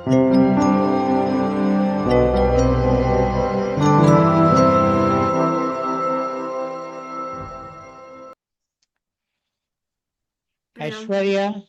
Pranam, Aishwarya,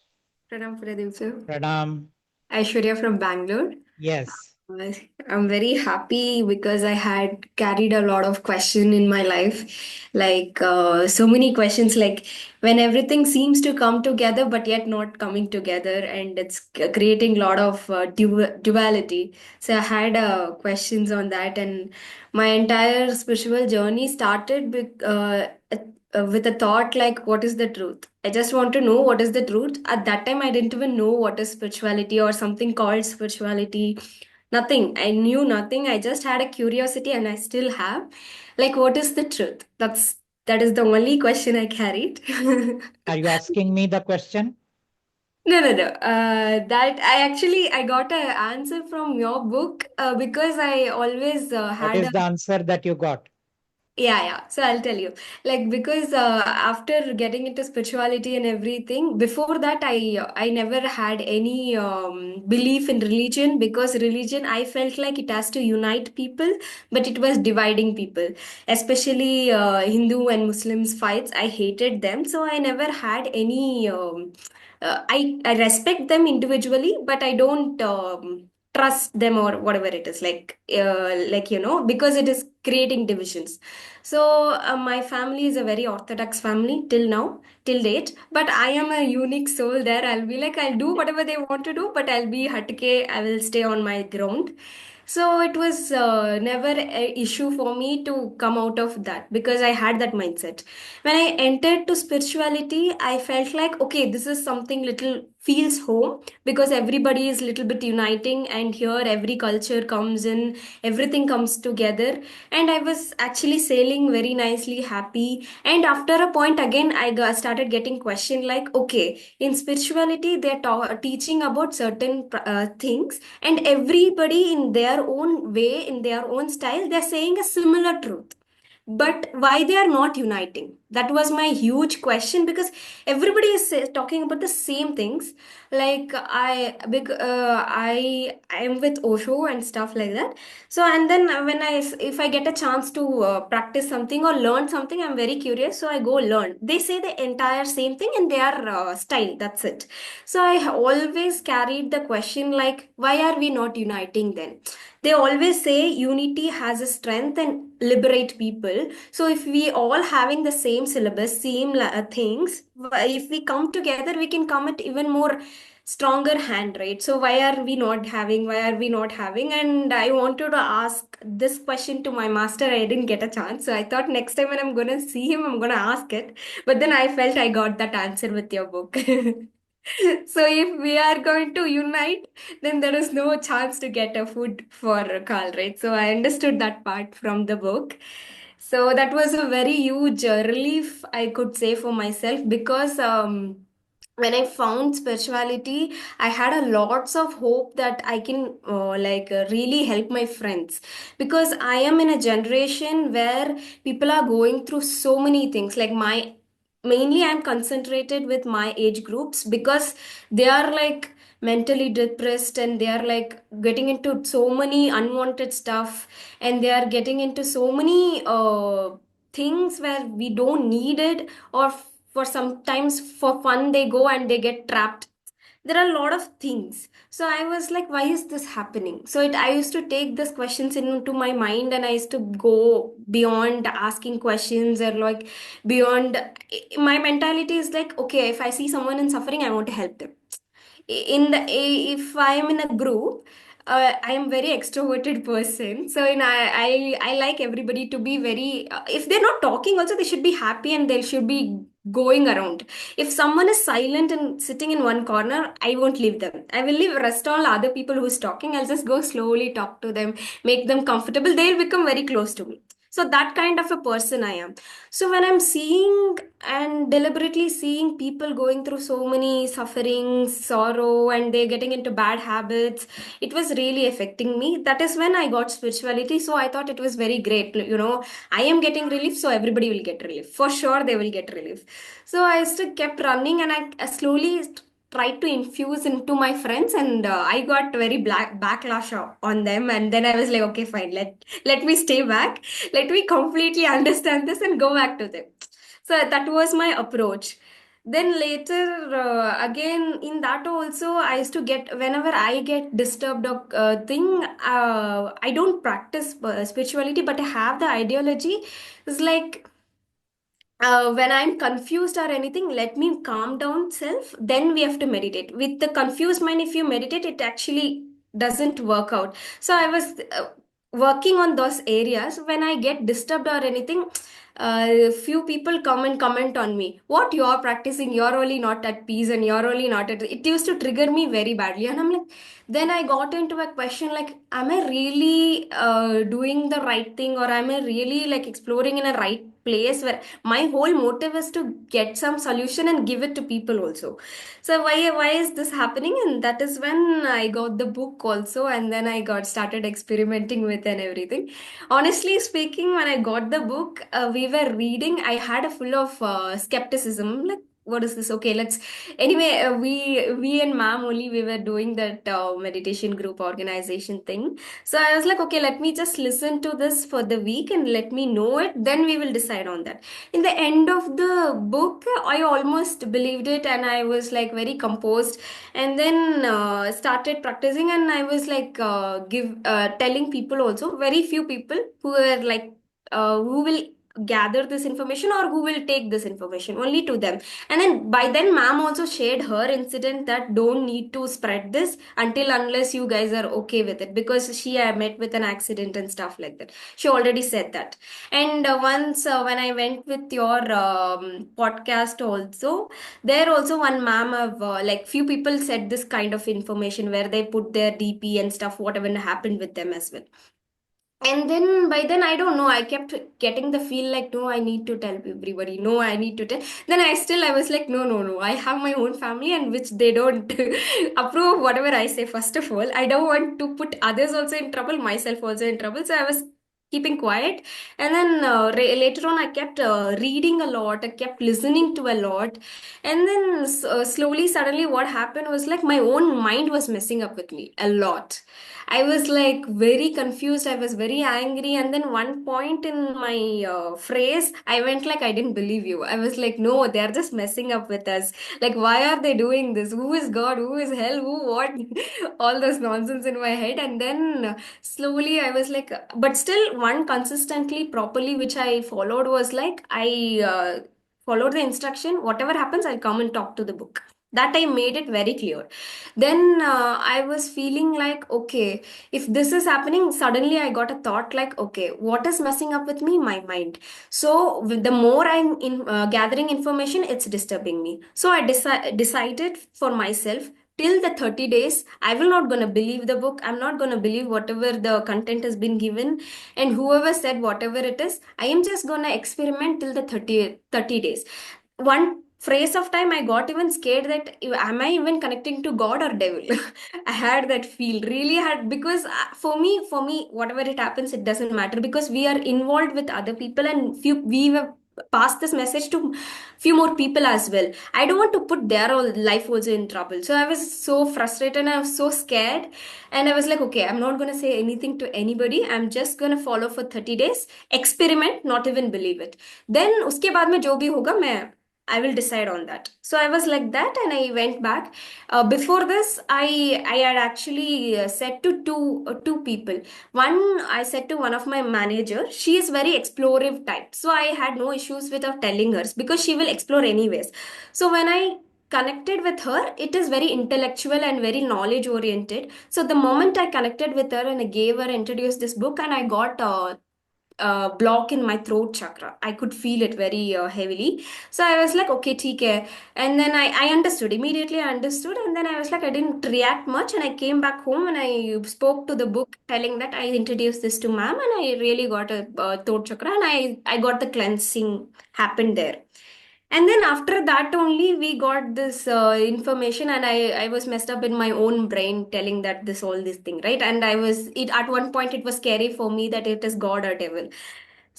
Pranam Pradip sir. Pranam. Aishwarya from Bangalore. Yes. Uh, I'm very happy because I had carried a lot of question in my life, like so many questions, like when everything seems to come together but yet not coming together, and it's creating a lot of duality. So I had questions on that, and my entire spiritual journey started with a thought like, what is the truth? I just want to know what is the truth. At that time, I didn't even know what is spirituality or something called spirituality. Nothing. I knew nothing. I just had a curiosity and I still have. Like, what is the truth? That is the only question I carried. Are you asking me the question? No, no, no. That I got an answer from your book because I always What had is a. the answer that you got? Yeah, yeah. So I'll tell you. Like, because after getting into spirituality and everything, before that I never had any belief in religion, because religion, I felt like it has to unite people, but it was dividing people. Especially Hindu and Muslims fights, I hated them. So I never had any I respect them individually, but I don't trust them or whatever it is, like, because it is creating divisions. So my family is a very orthodox family till now, till date. But I am a unique soul there. I'll be like, I'll do whatever they want to do, but I'll be hatke. I will stay on my ground. So it was never an issue for me to come out of that because I had that mindset. When I entered to spirituality, I felt like, okay, this is something little feels home, because everybody is little bit uniting, and here every culture comes in, everything comes together, and I was actually sailing very nicely, happy. And after a point again, started getting questioned, like, okay, in spirituality they're teaching about certain things, and everybody in their own way, in their own style, they're saying a similar truth, but why they are not uniting? That was my huge question, because everybody is talking about the same things. Like, I am with Osho and stuff like that. So, and then when I if I get a chance to practice something or learn something, I'm very curious, so I go learn. They say the entire same thing in their style, that's it. So I always carried the question, like, why are we not uniting then? They always say unity has a strength and liberate people. So if we all having the same syllabus, same things, if we come together, we can come at even more stronger hand, right? So why are we not having? And I wanted to ask this question to my master. I didn't get a chance, so I thought next time when I'm gonna see him, I'm gonna ask it. But then I felt I got that answer with your book. So if we are going to unite, then there is no chance to get a food for Carl, right? So I understood that part from the book. So that was a very huge relief, I could say, for myself, because when I found spirituality, I had a lots of hope that I can really help my friends, because I am in a generation where people are going through so many things. Like, my mainly I'm concentrated with my age groups, because they are like mentally depressed, and they are like getting into so many unwanted stuff, and they are getting into so many things where we don't need it, or for sometimes for fun they go and they get trapped. There are a lot of things. So I was like, why is this happening? So I used to take these questions into my mind, and I used to go beyond asking questions, or like beyond. My mentality is like, okay, if I see someone in suffering, I want to help them. If I am in a group, I am very extroverted person. So I like everybody to be very. If they're not talking, also they should be happy and they should be going around. If someone is silent and sitting in one corner, I won't leave them. I will leave rest all other people who's talking. I'll just go slowly talk to them, make them comfortable. They'll become very close to me. So that kind of a person I am. So when I'm seeing and deliberately seeing people going through so many sufferings, sorrow, and they're getting into bad habits, it was really affecting me. That is when I got spirituality. So I thought it was very great. I am getting relief, so everybody will get relief. For sure, they will get relief. So I still kept running, and I slowly tried to infuse into my friends, and I got very black backlash on them. And then I was like, okay, fine, let me stay back, let me completely understand this and go back to them. So that was my approach. Then later, again in that also, I used to get, whenever I get disturbed or thing, I don't practice spirituality, but I have the ideology. It's like, when I'm confused or anything, let me calm down self. Then we have to meditate. With the confused mind, if you meditate, it actually doesn't work out. So I was working on those areas. When I get disturbed or anything, few people come and comment on me. What you are practicing? You're only not at peace, and you're only not at. It used to trigger me very badly, and I'm like, then I got into a question like, am I really doing the right thing, or am I really like exploring in a right place where my whole motive is to get some solution and give it to people also. So why is this happening? And that is when I got the book also, and then I got started experimenting with and everything. Honestly speaking, when I got the book, we were reading, I had a full of skepticism, like, what is this? Okay, let's, anyway, we and ma'am only, we were doing that meditation group organization thing. So I was like, okay, let me just listen to this for the week and let me know it. Then we will decide on that. In the end of the book, I almost believed it, and I was like very composed. And then started practicing, and I was like, telling people also, very few people who were like, who will gather this information or who will take this information, only to them. And then by then, ma'am also shared her incident that don't need to spread this until unless you guys are okay with it, because she met with an accident and stuff like that. She already said that. And once when I went with your podcast also, there also one ma'am of like few people said this kind of information where they put their DP and stuff, whatever happened with them as well. And then by then, I don't know, I kept getting the feel like, no, I need to tell everybody, no, I need to tell. Then I was like, no, I have my own family, and which they don't approve of whatever I say. First of all, I don't want to put others also in trouble, myself also in trouble. So I was keeping quiet. And then later on, I kept reading a lot, I kept listening to a lot. And then slowly, suddenly, what happened was like my own mind was messing up with me a lot. I was like very confused. I was very angry. And then one point in my phrase, I went like, I didn't believe you. I was like, no, they're just messing up with us. Like, why are they doing this? Who is God? Who is hell? Who what? All those nonsense in my head. And then slowly I was like, but still, one consistently, properly, which I followed was like, I followed the instruction. Whatever happens, I'll come and talk to the book. That I made it very clear. Then I was feeling like, okay, if this is happening, suddenly I got a thought like, okay, what is messing up with me? My mind. So the more I'm gathering information, it's disturbing me. So I decided for myself, till the 30 days, I will not gonna believe the book. I'm not gonna believe whatever the content has been given, and whoever said whatever it is, I am just gonna experiment till the 30 days. One phrase of time, I got even scared that, am I even connecting to God or devil? I had that feel, really had, because for me, whatever it happens, it doesn't matter, because we are involved with other people, and few we have passed this message to few more people as well. I don't want to put their whole life also in trouble. So I was so frustrated, and I was so scared. And I was like, okay, I'm not going to say anything to anybody. I'm just going to follow for 30 days, experiment, not even believe it. Then उसके बाद में जो भी होगा, I will decide on that. So I was like that, and I went back. Before this, I had actually said to two people. One, I said to one of my manager. She is very explorative type, so I had no issues with her telling her, because she will explore anyways. So when I connected with her, it is very intellectual and very knowledge oriented. So the moment I connected with her and I gave her introduced this book, and I got block in my throat chakra. I could feel it very heavily. So I was like, okay, theek hai. And then I understood. Immediately I understood. And then I was like, I didn't react much. And I came back home and I spoke to the book telling that I introduced this to ma'am, and I really got a throat chakra, and I got the cleansing happened there. And then after that only we got this information, and I was messed up in my own brain telling that this all this thing, right? And I was, it at one point it was scary for me that it is God or devil.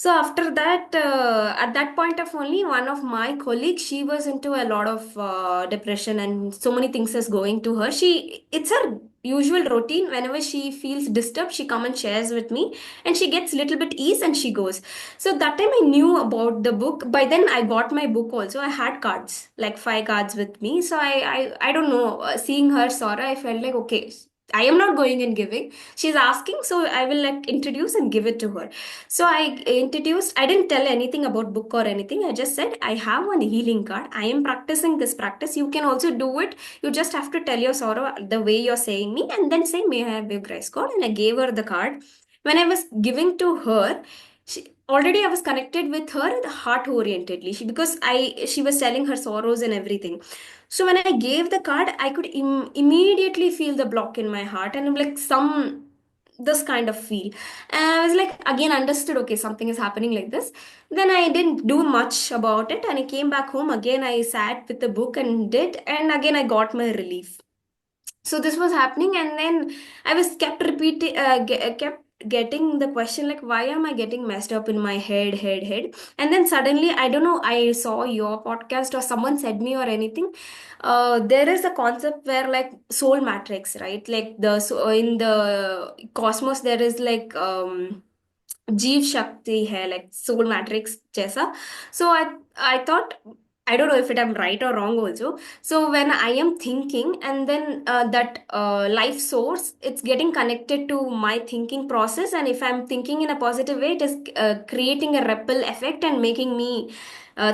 So after that, at that point of only one of my colleagues, she was into a lot of depression and so many things is going to her. It's her usual routine. Whenever she feels disturbed, she come and shares with me, and she gets little bit ease and she goes. So that time I knew about the book. By then I got my book also. I had cards, like 5 cards with me. So I don't know. Seeing her sorrow, I felt like okay. I am not going and giving. She's asking, so I will like introduce and give it to her. So I didn't tell anything about book or anything. I just said, I have one healing card. I am practicing this practice. You can also do it. You just have to tell your sorrow the way you're saying me and then say, may I have your grace card? And I gave her the card. When I was giving to her, already I was connected with her heart orientedly. She was telling her sorrows and everything. So when I gave the card, I could immediately feel the block in my heart and like some this kind of feel. And I was like, again, understood, okay, something is happening like this. Then I didn't do much about it. And I came back home. Again, I sat with the book and did. And again, I got my relief. So this was happening. And then I was kept repeating, kept getting the question like, why am I getting messed up in my head? And then suddenly, I don't know, I saw your podcast or someone said me or anything. There is a concept where like soul matrix, right? Like so in the cosmos, there is like जीव शक्ति है like soul matrix जैसा. So I thought, I don't know if I'm right or wrong also. So when I am thinking and then that life source, it's getting connected to my thinking process, and if I'm thinking in a positive way, it is creating a ripple effect and making me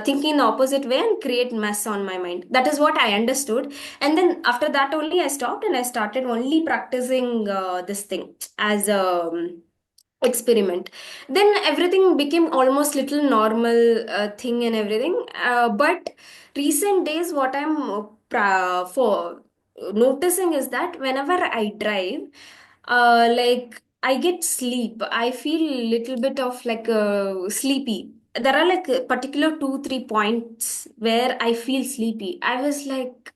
think in the opposite way and create mess on my mind. That is what I understood. And then after that only I stopped and I started only practicing this thing as a experiment. Then everything became almost little normal thing and everything. But recent days what I'm for noticing is that whenever I drive, like I get sleep, I feel little bit of like sleepy. There are like particular 2 3 points where I feel sleepy. I was like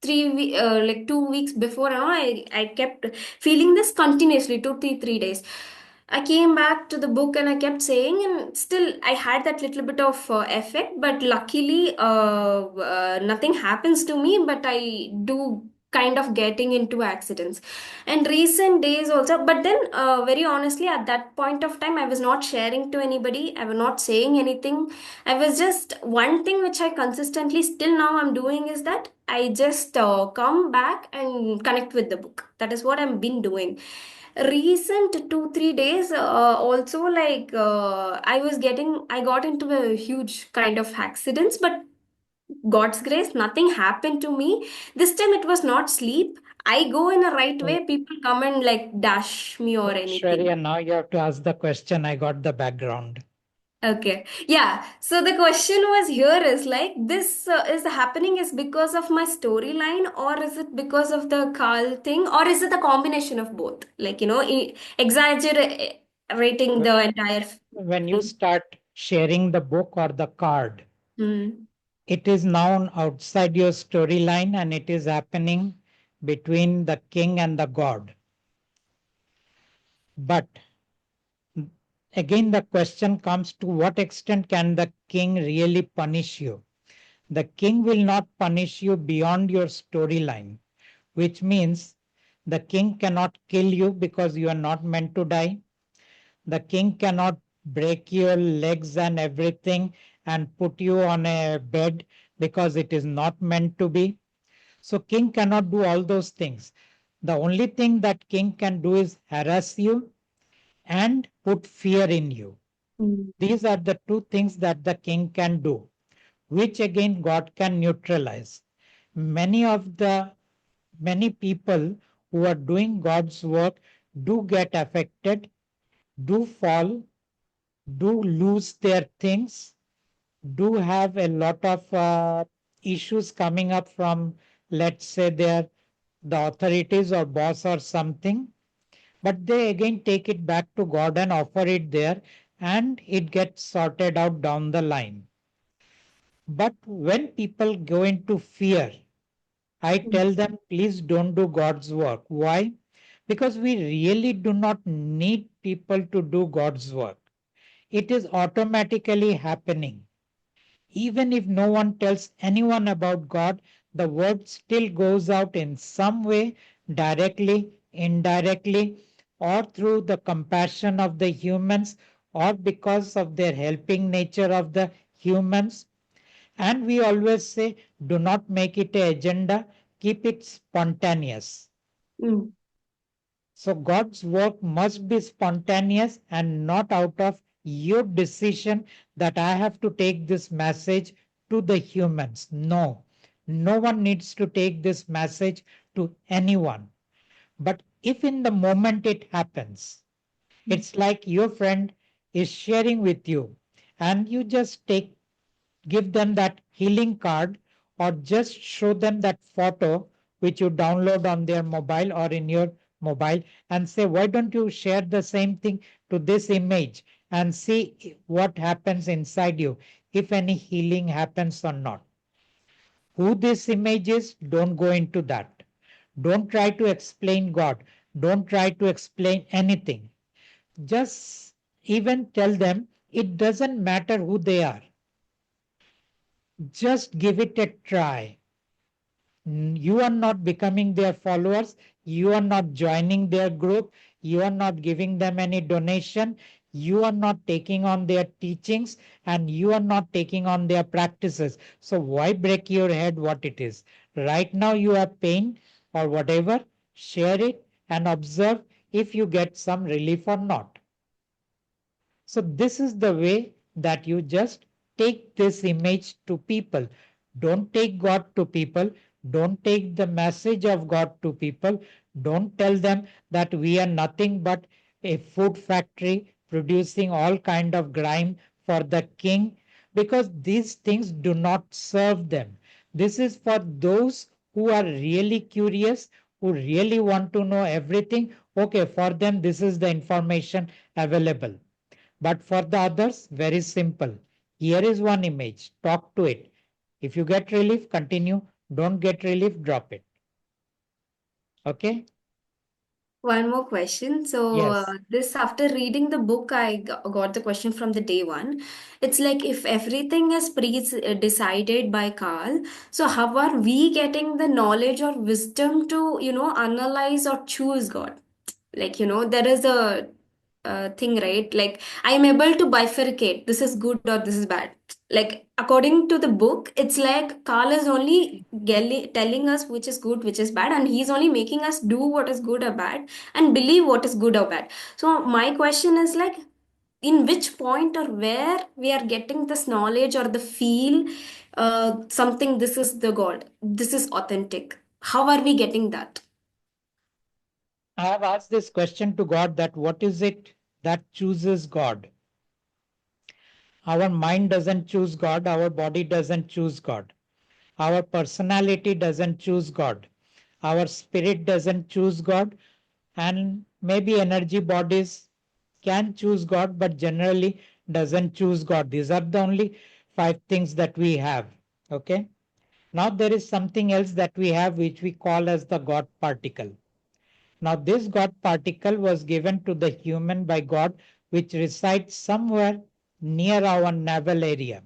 like 2 weeks before, I kept feeling this continuously 2 3 3 days. I came back to the book and I kept saying, and still I had that little bit of effect. But luckily, nothing happens to me. But I do kind of getting into accidents. And recent days also. But then, very honestly, at that point of time, I was not sharing to anybody. I was not saying anything. I was just one thing which I consistently still now I'm doing is that I just come back and connect with the book. That is what I've been doing. Recent 2 3 days, also like I got into a huge kind of accidents, but God's grace, nothing happened to me. This time it was not sleep. I go in a right So, way, people come and like dash me or so anything. Shreya, now you have to ask the question. I got the background. Okay. Yeah. So the question was here is like this is happening is because of my storyline, or is it because of the Carl thing, or is it a combination of both? Like, exaggerating Wh- the entire When you thing. start sharing the book or the card, Hmm. it is now outside your storyline and it is happening between the king and the god. But again, the question comes, to what extent can the king really punish you? The king will not punish you beyond your storyline, which means the king cannot kill you because you are not meant to die. The king cannot break your legs and everything and put you on a bed because it is not meant to be. So king cannot do all those things. The only thing that king can do is harass you and put fear in you. Hmm. These are the two things that the king can do, which again God can neutralize. Many of the many people who are doing God's work do get affected, do fall, do lose their things, do have a lot of issues coming up from, let's say, the authorities or boss or something, but they again take it back to God and offer it there, and it gets sorted out down the line. But when people go into fear, I tell them, please don't do God's work. Why? Because we really do not need people to do God's work. It is automatically happening. Even if no one tells anyone about God, the word still goes out in some way, directly, indirectly, or through the compassion of the humans, or because of their helping nature of the humans. And we always say, do not make it an agenda, keep it spontaneous. Mm. So God's work must be spontaneous and not out of your decision that I have to take this message to the humans. No, no one needs to take this message to anyone. But if in the moment it happens, it's like your friend is sharing with you and you just give them that healing card or just show them that photo which you download on their mobile or in your mobile and say, why don't you share the same thing to this image and see what happens inside you, if any healing happens or not. Who this image is, don't go into that. Don't try to explain God. Don't try to explain anything. Just even tell them it doesn't matter who they are. Just give it a try. You are not becoming their followers. You are not joining their group. You are not giving them any donation. You are not taking on their teachings and you are not taking on their practices. So why break your head what it is? Right now you have pain or whatever, share it and observe if you get some relief or not. So this is the way that you just take this image to people. Don't take God to people. Don't take the message of God to people. Don't tell them that we are nothing but a food factory producing all kind of grime for the king, because these things do not serve them. This is for those who are really curious, who really want to know everything. Okay, for them this is the information available. But for the others, very simple. Here is one image, talk to it. If you get relief, continue. Don't get relief, drop it. Okay? One more question. So, Yes. this after reading the book, I got the question from the day one. It's like if everything is pre-decided by Carl, so how are we getting the knowledge or wisdom to, analyze or choose God? Like, there is a thing, right? Like, I am able to bifurcate this is good or this is bad. Like, according to the book, it's like Carl is only telling us which is good, which is bad, and he's only making us do what is good or bad and believe what is good or bad. So my question is like, in which point or where we are getting this knowledge or the feel, something this is the God, this is authentic. How are we getting that? I have asked this question to God that what is it that chooses God? Our mind doesn't choose God, our body doesn't choose God. Our personality doesn't choose God. Our spirit doesn't choose God. And maybe energy bodies can choose God, but generally doesn't choose God. These are the only five things that we have. Okay. Now there is something else that we have which we call as the God particle. Now this God particle was given to the human by God, which resides somewhere near our navel area.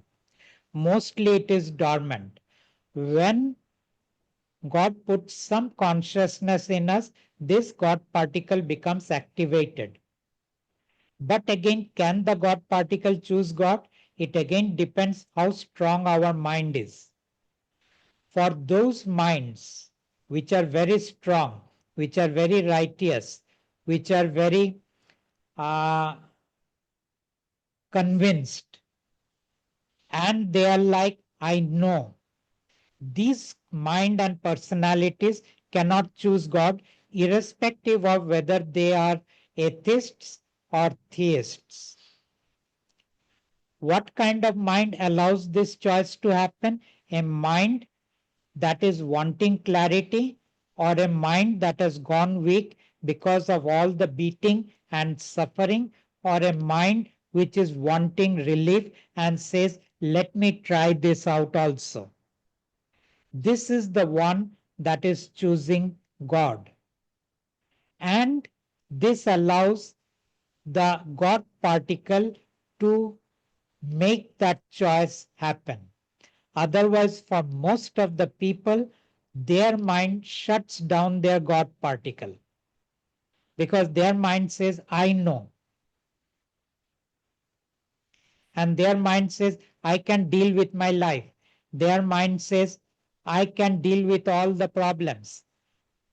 Mostly it is dormant. When God puts some consciousness in us, this God particle becomes activated. But again, can the God particle choose God? It again depends how strong our mind is. For those minds which are very strong, which are very righteous, which are very uh, convinced, and they are like, I know. These mind and personalities cannot choose God, irrespective of whether they are atheists or theists. What kind of mind allows this choice to happen? A mind that is wanting clarity, or a mind that has gone weak because of all the beating and suffering, or a mind which is wanting relief and says, let me try this out also. This is the one that is choosing God. And this allows the God particle to make that choice happen. Otherwise, for most of the people, their mind shuts down their God particle because their mind says, I know. And their mind says, I can deal with my life. Their mind says, I can deal with all the problems.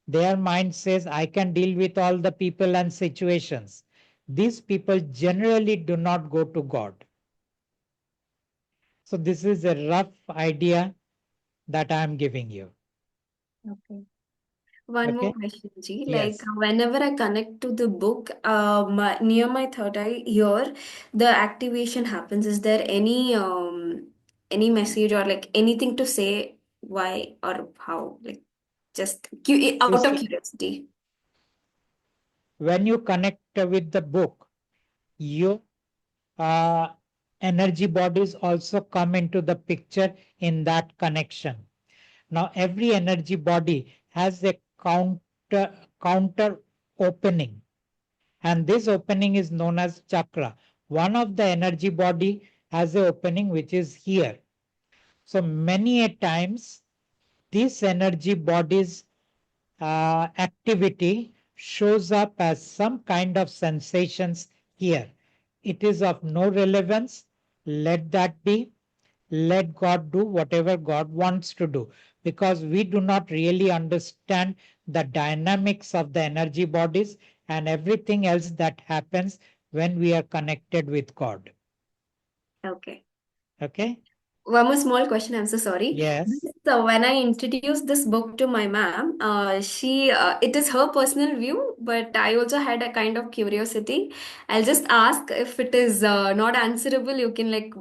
Their mind says, I can deal with all the people and situations. These people generally do not go to God. So, this is a rough idea that I am giving you. Okay. One more Okay? question, G. Like Yes. whenever I connect to the book, near my third eye here, the activation happens. Is there any message or like anything to say why or how? Like just You out of see, curiosity. when you connect with the book, your uh, energy bodies also come into the picture in that connection. Now, every energy body has a counter opening, and this opening is known as chakra. One of the energy body has a opening which is here. So many a times, these energy bodies activity shows up as some kind of sensations here. It is of no relevance. Let that be. Let God do whatever God wants to do, because we do not really understand the dynamics of the energy bodies and everything else that happens when we are connected with God. Okay. Okay? One more small question. I'm so sorry. Yes. So when I introduced this book to my ma'am, it is her personal view, but I also had a kind of curiosity. I'll just ask if it is not answerable. You can like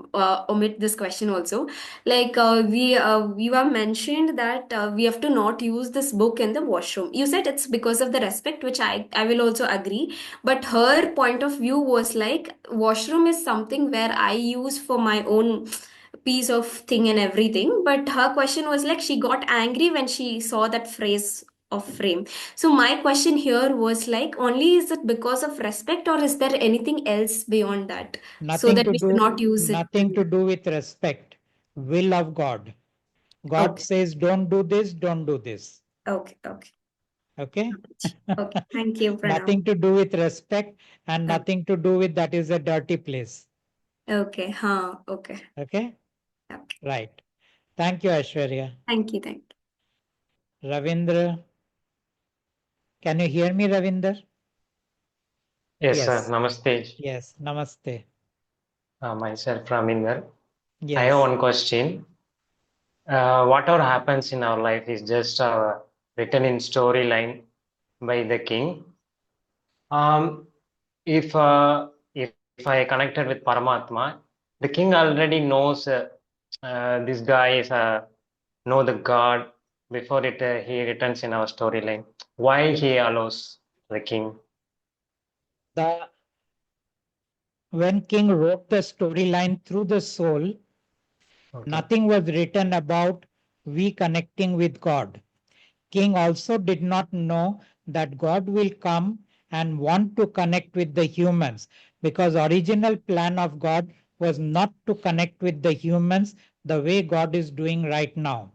omit this question also. Like we were mentioned that we have to not use this book in the washroom. You said it's because of the respect, which I will also agree. But her point of view was like washroom is something where I use for my own piece of thing and everything, but her question was like she got angry when she saw that phrase of frame. So my question here was like, only is it because of respect or is there anything else beyond that, so Nothing that to we should do, not use it nothing to do with respect. Will of God. God okay, says, don't do this, don't do this. okay, okay, Okay? okay, thank you, Pranav. Nothing to do with respect and Okay, nothing to do with that is a dirty place. okay, huh, okay, Okay? okay, Right. Thank you, Aishwarya. thank you, thank you. Ravindra, can you hear me, Ravinder? Yes, sir. Yes. Namaste. Yes. Namaste. Myself, Raminder. I have Yes. one question. Whatever happens in our life is just written in storyline by the king. Um, if I connected with Paramatma, the king already knows this guy is know the God before he returns in our storyline. Why he allows the king? The when King wrote the storyline through the soul, Okay. nothing was written about we connecting with God. King also did not know that God will come and want to connect with the humans, because original plan of God was not to connect with the humans the way God is doing right now.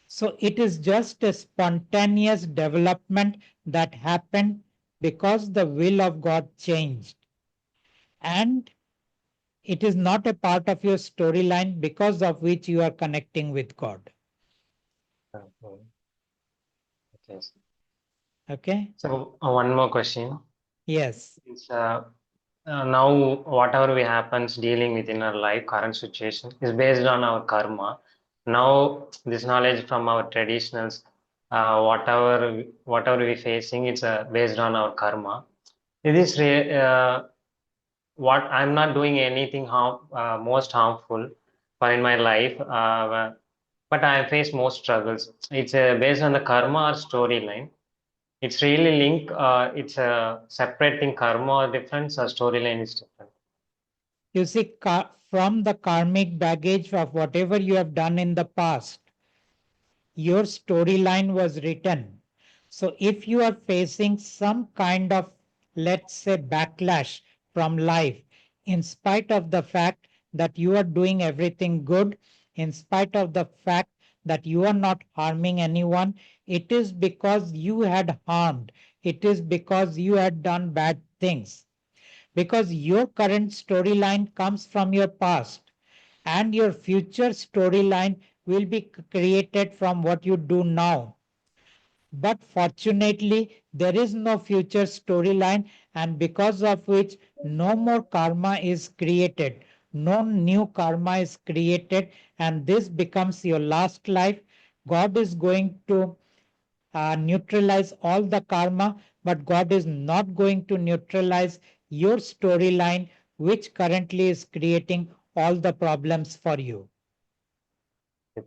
So it is just a spontaneous development that happened because the will of God changed. And it is not a part of your storyline because of which you are connecting with God. Okay. Okay. Okay? So one more question. Yes. It's, now whatever we happens dealing within our life current situation is based on our karma. Now this knowledge from our traditionals, whatever we facing, it's based on our karma. It is what I'm not doing anything most harmful for in my life, but I face most struggles. It's based on the karma or storyline. It's really linked. It's a separate thing. Karma or different, or storyline is different. You see, from the karmic baggage of whatever you have done in the past, your storyline was written. So if you are facing some kind of, let's say, backlash from life, in spite of the fact that you are doing everything good, in spite of the fact that you are not harming anyone, it is because you had harmed. It is because you had done bad things. Because your current storyline comes from your past, and your future storyline will be created from what you do now. But fortunately, there is no future storyline, and because of which no more karma is created. No new karma is created, and this becomes your last life. God is going to neutralize all the karma, but God is not going to neutralize your storyline, which currently is creating all the problems for you.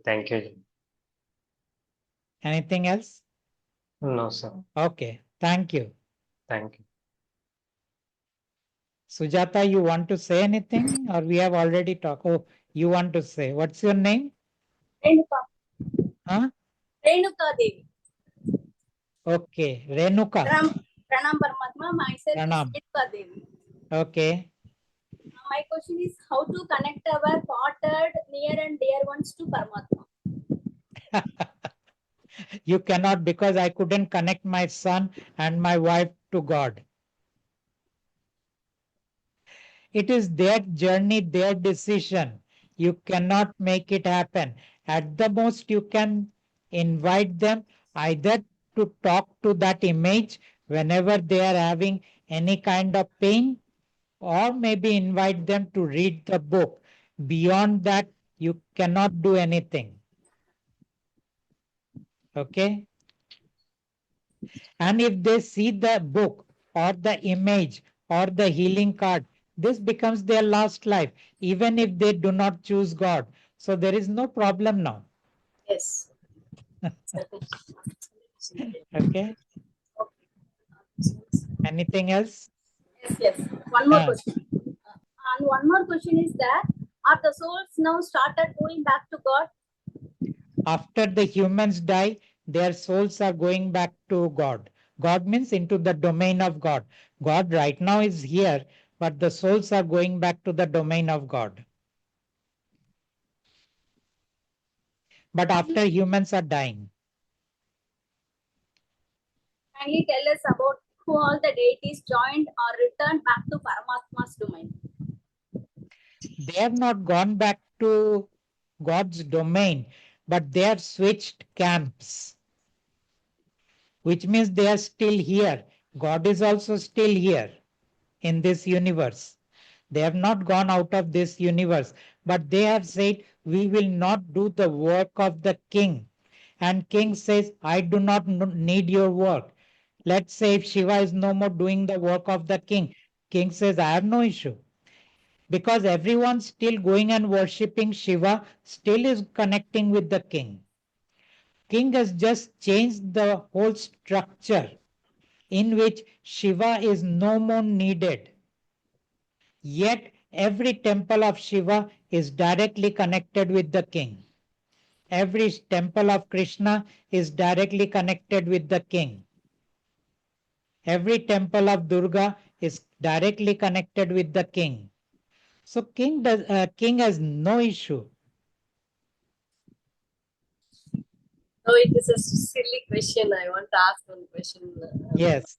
Thank you. Anything else? No, sir. Okay, thank you. Thank you. Sujata, you want to say anything or we have already talked? Oh, you want to say. What's your name? Renuka. Huh? Renuka Devi. Okay, Renuka. Pranam Paramatma. Myself is Pranam. Renuka Devi. Okay. My question is how to connect our parted near and dear ones to Paramatma. You cannot, because I couldn't connect my son and my wife to God. It is their journey, their decision. You cannot make it happen. At the most, you can invite them either to talk to that image whenever they are having any kind of pain, or maybe invite them to read the book. Beyond that, you cannot do anything. Okay? And if they see the book or the image or the healing card, this becomes their last life, even if they do not choose God. So there is no problem now. Yes. Okay. Anything else? Yes. One more Uh, question. And one more question is that are the souls now started going back to God? After the humans die, their souls are going back to God. God means into the domain of God. God right now is here, but the souls are going back to the domain of God. But after humans are dying. Kindly tell us about who all the deities joined or returned back to Paramatma's domain. They have not gone back to God's domain, but they have switched camps, which means they are still here. God is also still here in this universe. They have not gone out of this universe, but they have said, we will not do the work of the king. And king says, I do not need your work. Let's say if Shiva is no more doing the work of the king, king says, I have no issue. Because everyone still going and worshipping Shiva, still is connecting with the king. King has just changed the whole structure in which Shiva is no more needed. Yet every temple of Shiva is directly connected with the king. Every temple of Krishna is directly connected with the king. Every temple of Durga is directly connected with the king. So king has no issue. So it is a silly question. I want to ask one question. Yes.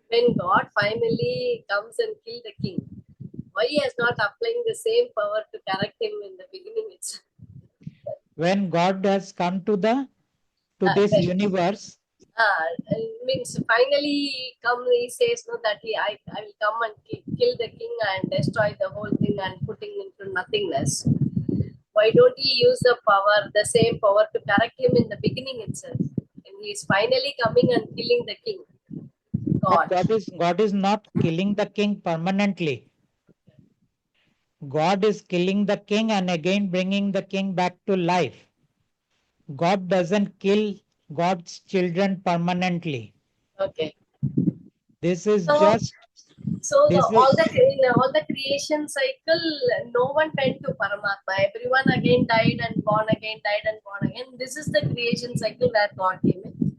When God finally comes and kill the king, why he is not applying the same power to correct him in the beginning itself? When God has come to this When, universe, means finally he come, he says no that I will come and kill the king and destroy the whole thing and putting into nothingness. Why don't he use the same power to correct him in the beginning itself? And he is finally coming and killing the king, but God. God is not killing the king permanently. God is killing the king and again bringing the king back to life. God doesn't kill God's children permanently. Okay. This is So, just so this all is the in all the creation cycle, no one went to Paramatma. Everyone again died and born again, died and born again. This is the creation cycle where God came in.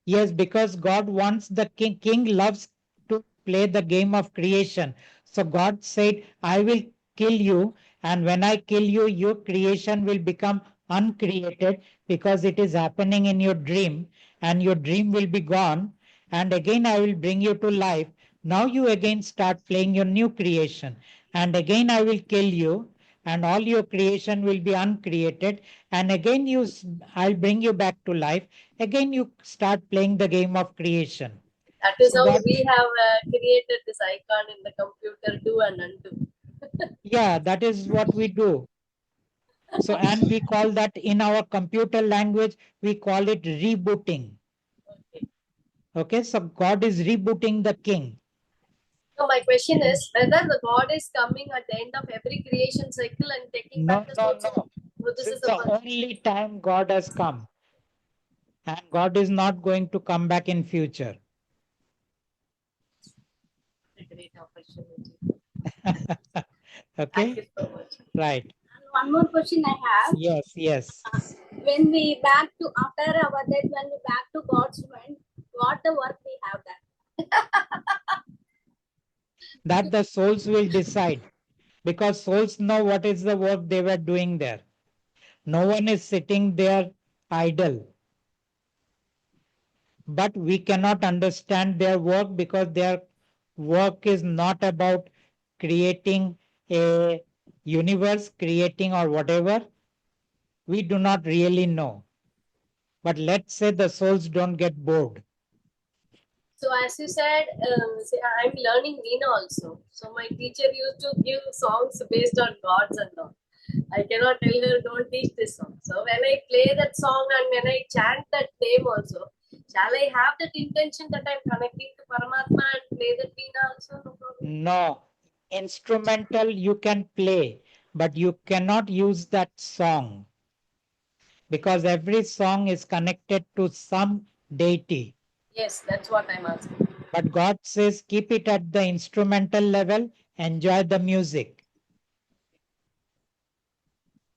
yes, because God wants the king loves to play the game of creation. So God said, I will kill you, and when I kill you, your creation will become uncreated because it is happening in your dream, and your dream will be gone. And again, I will bring you to life. Now you again start playing your new creation, and again, I will kill you, and all your creation will be uncreated. And again, I'll bring you back to life. Again, you start playing the game of creation. That is So how that, we have created this icon in the computer, do and undo. yeah, that is what we do. So, and we call that in our computer language, we call it rebooting. Okay. Okay, so God is rebooting the king. So my question is whether the God is coming at the end of every creation cycle and taking No, back the no, souls. no. So this This is is the the first. only time God has come, and God is not going to come back in future. Great opportunity. Thank Okay, you so much. right. And one more question I have. Yes, yes. When we back to after our death, when we back to God's mind, what the work we have done? That the souls will decide, because souls know what is the work they were doing there. No one is sitting there idle. But we cannot understand their work because their work is not about creating a universe, creating or whatever. We do not really know. But let's say the souls don't get bored. So as you said, I'm learning Veena also. So my teacher used to give songs based on gods and all. I cannot tell her don't teach this song. So when I play that song and when I chant that name also, shall I have that intention that I'm connecting to Paramatma and play that Veena also? No problem. No, instrumental you can play, but you cannot use that song because every song is connected to some deity. Yes, that's what I'm asking. But God says keep it at the instrumental level, enjoy the music,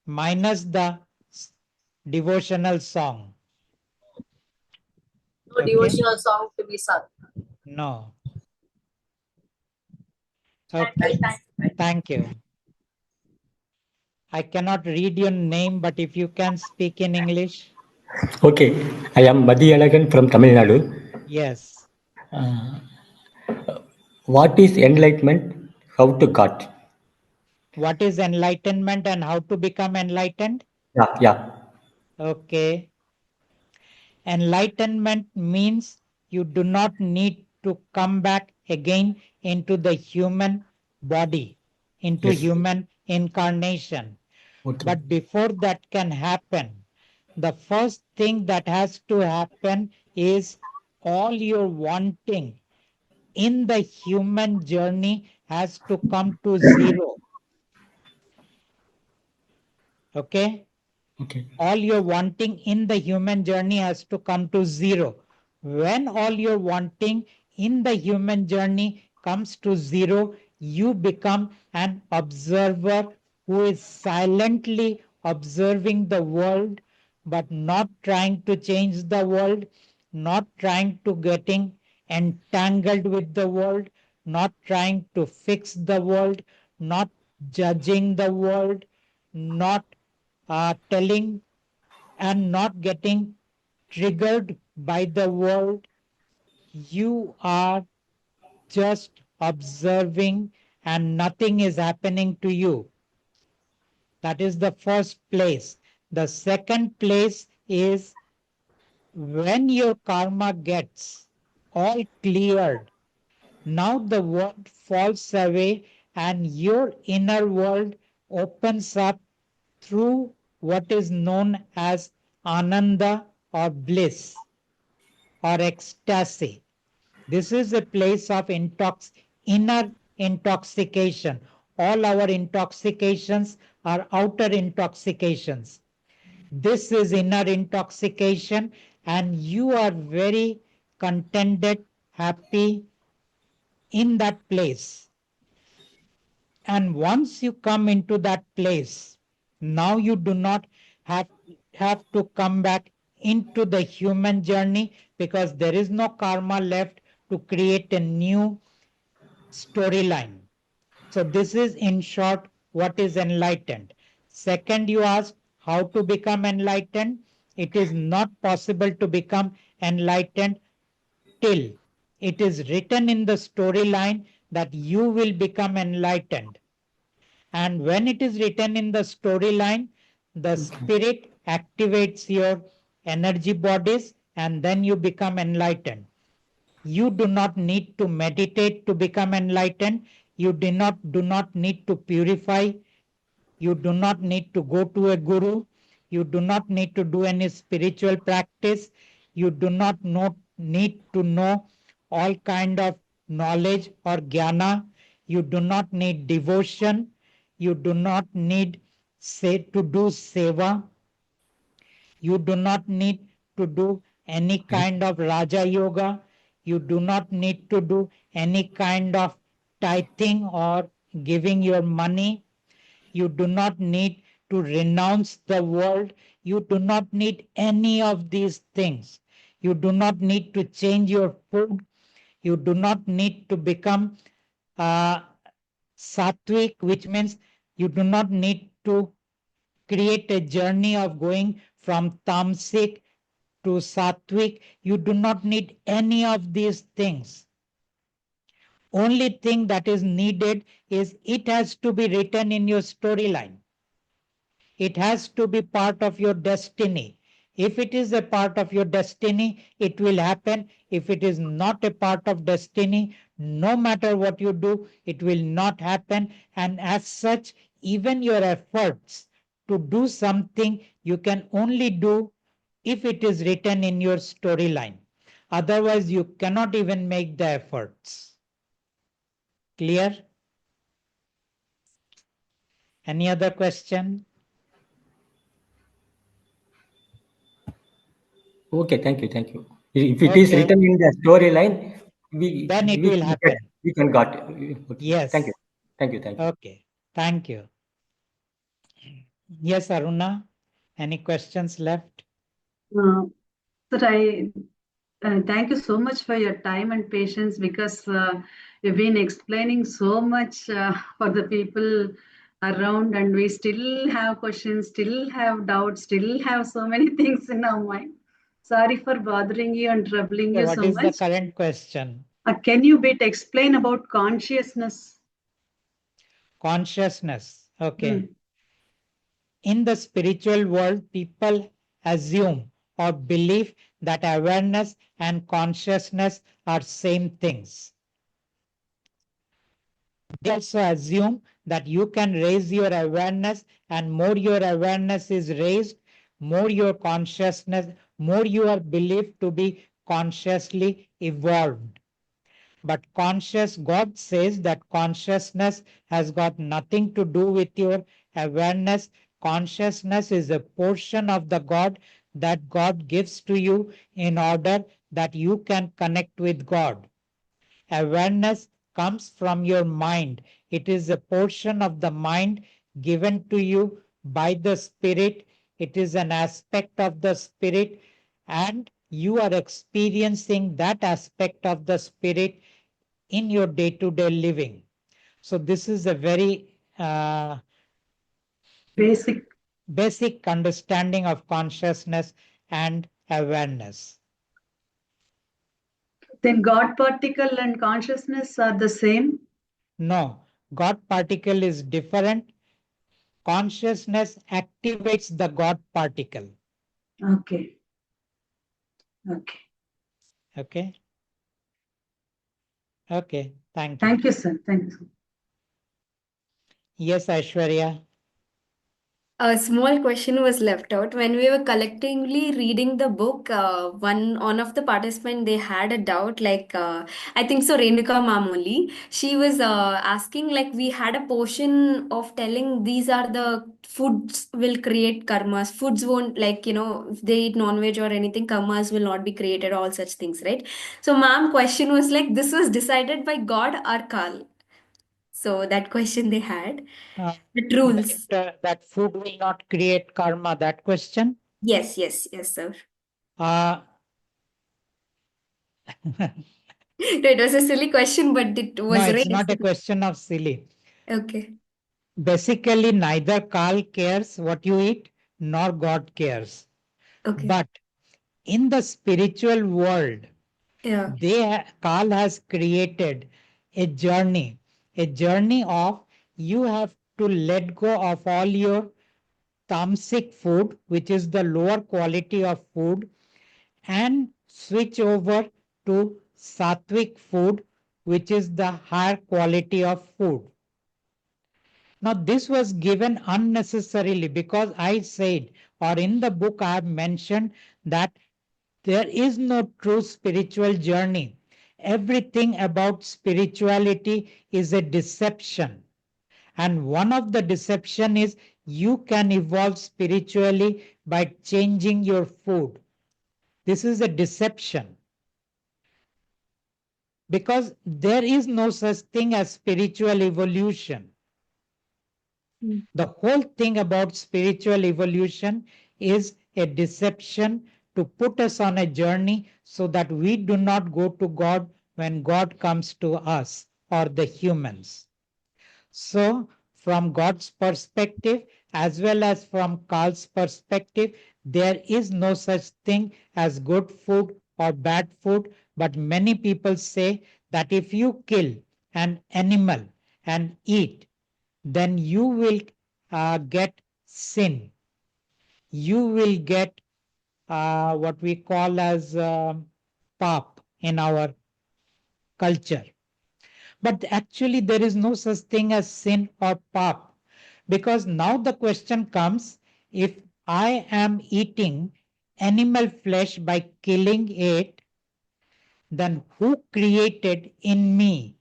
minus the devotional song. No Okay? devotional song to be sung. No. Thank you, Okay. thank you. Thank you. I cannot read your name, but if you can speak in English. Okay, I am Madhyalagan from Tamil Nadu. Yes. What is enlightenment? How to got? What is enlightenment and how to become enlightened? Yeah, yeah. Okay. Enlightenment means you do not need to come back again into the human body, into Yes. human incarnation. Okay. But before that can happen, the first thing that has to happen is all your wanting in the human journey has to come to zero. Okay? Okay. All your wanting in the human journey has to come to zero. When all your wanting in the human journey comes to zero, you become an observer who is silently observing the world, but not trying to change the world, not trying to getting entangled with the world, not trying to fix the world, not judging the world, not telling and not getting triggered by the world. You are just observing and nothing is happening to you. That is the first place. The second place is when your karma gets all cleared. Now the world falls away and your inner world opens up through what is known as ananda or bliss or ecstasy. This is a place of inner intoxication. All our intoxications are outer intoxications. This is inner intoxication, and you are very contented, happy in that place. And once you come into that place, now you do not have, have to come back into the human journey because there is no karma left to create a new storyline. So this is in short what is enlightened. Second, you ask how to become enlightened. It is not possible to become enlightened till it is written in the storyline that you will become enlightened. And when it is written in the storyline, the spirit activates your energy bodies and then you become enlightened. You do not need to meditate to become enlightened. You do not need to purify. You do not need to go to a guru. You do not need to do any spiritual practice. You do not need to know all kind of knowledge or jnana. You do not need devotion. You do not need to do seva. You do not need to do any kind of Raja Yoga. You do not need to do any kind of tithing or giving your money. You do not need to renounce the world. You do not need any of these things. You do not need to change your food. You do not need to become uh, sattvic, which means you do not need to create a journey of going from tamasic to sattvic. You do not need any of these things. Only thing that is needed is it has to be written in your storyline. It has to be part of your destiny. If it is a part of your destiny, it will happen. If it is not a part of destiny, no matter what you do, it will not happen. And as such, even your efforts to do something you can only do if it is written in your storyline. Otherwise, you cannot even make the efforts. Clear? Any other question? Okay, thank you, thank you. If it is Okay, written in the storyline, we then it we will can get, happen. we can got. Okay, thank you, Yes. thank you, thank you. Okay. Thank you. Yes, Aruna. Any questions left? Uh, Sir, thank you so much for your time and patience because you've been explaining so much for the people around, and we still have questions, still have doubts, still have so many things in our mind. Sorry for bothering you and troubling you What so is the much. current question? Can you explain about consciousness? Consciousness. Okay. Hmm. In the spiritual world, people assume or believe that awareness and consciousness are same things. They also assume that you can raise your awareness, and more your awareness is raised, more your consciousness, more you are believed to be consciously evolved. But God says that consciousness has got nothing to do with your awareness. Consciousness is a portion of the God that God gives to you in order that you can connect with God. Awareness comes from your mind. It is a portion of the mind given to you by the Spirit. It is an aspect of the Spirit, and you are experiencing that aspect of the Spirit in your day to day living. So, this is a very Basic. basic understanding of consciousness and awareness. Then God particle and consciousness are the same? No, God particle is different. Consciousness activates the God particle. Okay. Okay. Okay. Okay. Thank you. Thank you, sir. Thank you. Yes, Aishwarya. A small question was left out when we were collectively reading the book. One of the participants, they had a doubt. I think so, Renuka ma'am only. She was asking, like, we had a portion of telling these are the foods will create karmas. Foods won't, like, if they eat non-veg or anything, karmas will not be created. All such things, right? So ma'am question was like, this was decided by God or Kal. So that question they had. The rules. That food will not create karma. That question. Yes, yes, yes, sir. Uh, No, it was a silly question, but it no, was it's raised. not a question of silly. Okay. Basically, neither Carl cares what you eat, nor God cares. Okay. But in the spiritual world, Yeah. Carl has created a journey of you have to let go of all your tamasic food, which is the lower quality of food, and switch over to sattvic food, which is the higher quality of food. Now, this was given unnecessarily because I said, or in the book I have mentioned, that there is no true spiritual journey. Everything about spirituality is a deception. And one of the deception is you can evolve spiritually by changing your food. This is a deception because there is no such thing as spiritual evolution. The whole thing about spiritual evolution is a deception to put us on a journey so that we do not go to God when God comes to us or the humans. So, from God's perspective, as well as from Carl's perspective, there is no such thing as good food or bad food. But many people say that if you kill an animal and eat, then you will get sin. You will get what we call as pap in our culture. But actually, there is no such thing as sin or pap. Because now the question comes, if I am eating animal flesh by killing it, then who created in me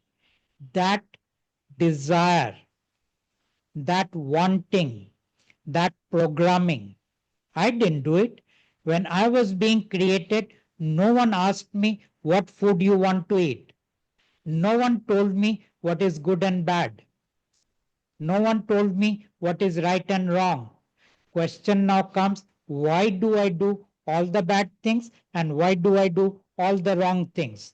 that desire, that wanting, that programming? I didn't do it. When I was being created, no one asked me what food you want to eat. No one told me what is good and bad. No one told me what is right and wrong. Question now comes, why do I do all the bad things and why do I do all the wrong things?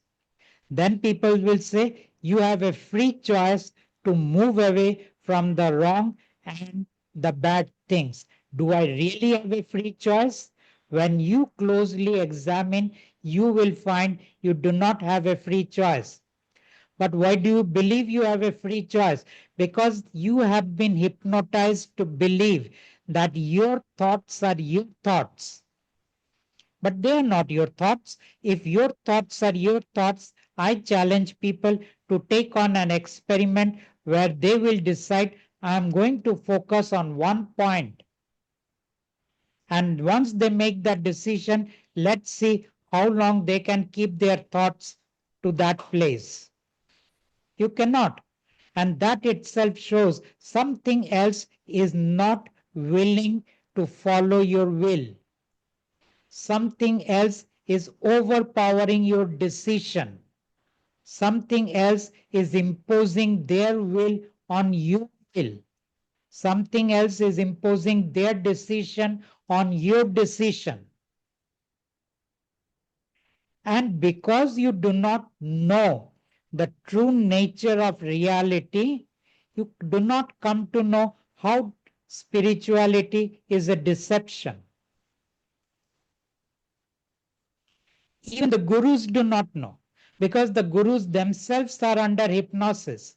Then people will say, you have a free choice to move away from the wrong and the bad things. Do I really have a free choice? When you closely examine, you will find you do not have a free choice. But why do you believe you have a free choice? Because you have been hypnotized to believe that your thoughts are your thoughts. But they are not your thoughts. If your thoughts are your thoughts, I challenge people to take on an experiment where they will decide, I am going to focus on one point. And once they make that decision, let's see how long they can keep their thoughts to that place. You cannot. And that itself shows something else is not willing to follow your will. Something else is overpowering your decision. Something else is imposing their will on your will. Something else is imposing their decision on your decision. And because you do not know the true nature of reality, you do not come to know how spirituality is a deception. Even the gurus do not know because the gurus themselves are under hypnosis.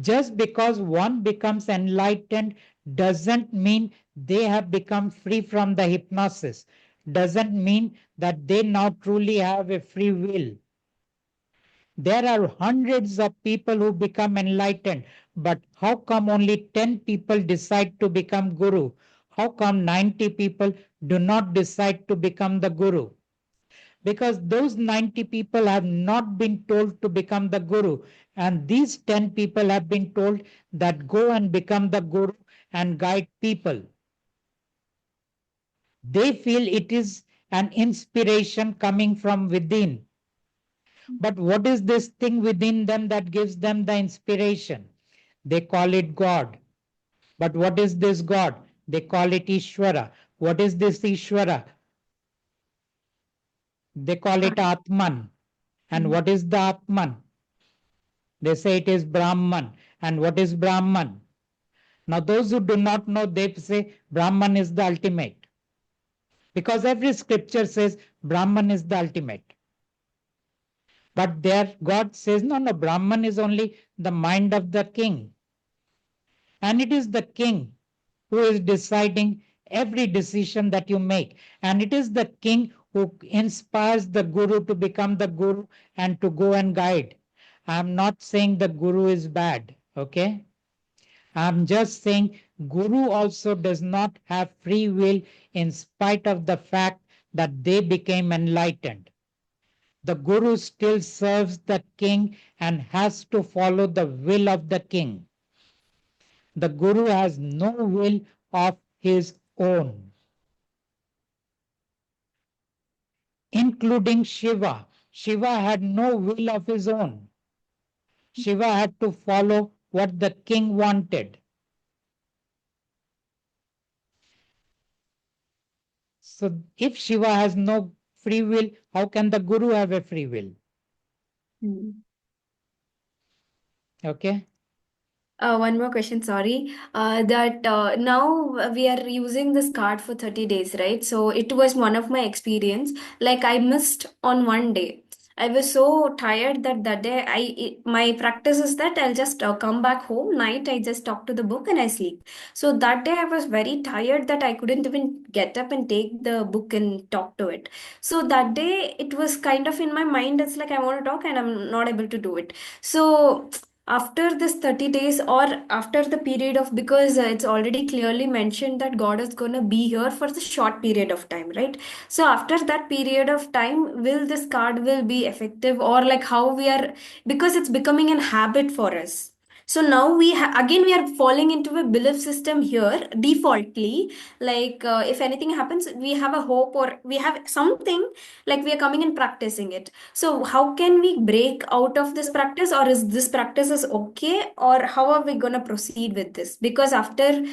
Just because one becomes enlightened doesn't mean they have become free from the hypnosis, doesn't mean that they now truly have a free will. There are hundreds of people who become enlightened, but how come only 10 people decide to become guru? How come 90 people do not decide to become the guru? Because those 90 people have not been told to become the guru, and these 10 people have been told that go and become the guru and guide people. They feel it is an inspiration coming from within. But what is this thing within them that gives them the inspiration? They call it God. But what is this God? They call it Ishvara. What is this Ishvara? They call it Atman. And what is the Atman? They say it is Brahman. And what is Brahman? Now, those who do not know, they say Brahman is the ultimate. Because every scripture says Brahman is the ultimate. But there, God says, no, no, Brahman is only the mind of the king. And it is the king who is deciding every decision that you make. And it is the king who inspires the guru to become the guru and to go and guide. I'm not saying the guru is bad, okay? I'm just saying guru also does not have free will in spite of the fact that they became enlightened. The guru still serves the king and has to follow the will of the king. The guru has no will of his own, including Shiva. Shiva had no will of his own. Shiva had to follow what the king wanted. So if Shiva has no free will, how can the guru have a free will? Okay. One more question, sorry. That now we are using this card for 30 days, right? So it was one of my experience. Like I missed on one day. I was so tired that that day my practice is that I'll just come back home night. I just talk to the book and I sleep. So that day I was very tired that I couldn't even get up and take the book and talk to it. So that day it was kind of in my mind. It's like I want to talk and I'm not able to do it. So after this 30 days or after the period of, because it's already clearly mentioned that God is going to be here for the short period of time, right? So after that period of time, will this card will be effective, or like how we are, because it's becoming an habit for us. So now again we are falling into a belief system here defaultly, like if anything happens we have a hope or we have something, like we are coming and practicing it. So how can we break out of this practice, or is this practice is okay, or how are we gonna proceed with this? Because after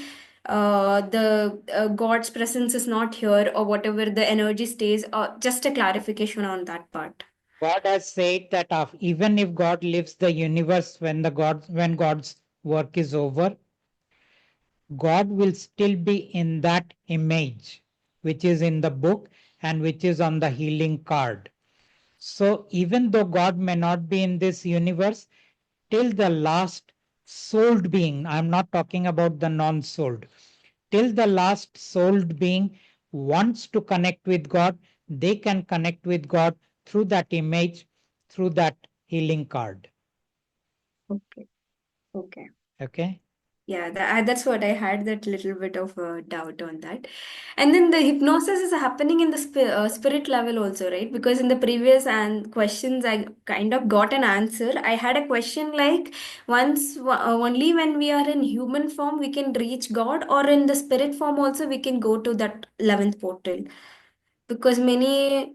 the God's presence is not here, or whatever the energy stays, just a clarification on that part. God has said that even if God leaves the universe when God's work is over, God will still be in that image, which is in the book and which is on the healing card. So even though God may not be in this universe, till the last souled being, I'm not talking about the non-souled, till the last souled being wants to connect with God, they can connect with God through that image, through that healing card. Okay. Okay. Okay. Yeah, that's what I had, that little bit of doubt on that. And then the hypnosis is happening in the spirit level also, right? Because in the previous and questions, I kind of got an answer. I had a question like, only when we are in human form we can reach God, or in the spirit form also we can go to that 11th portal. Because many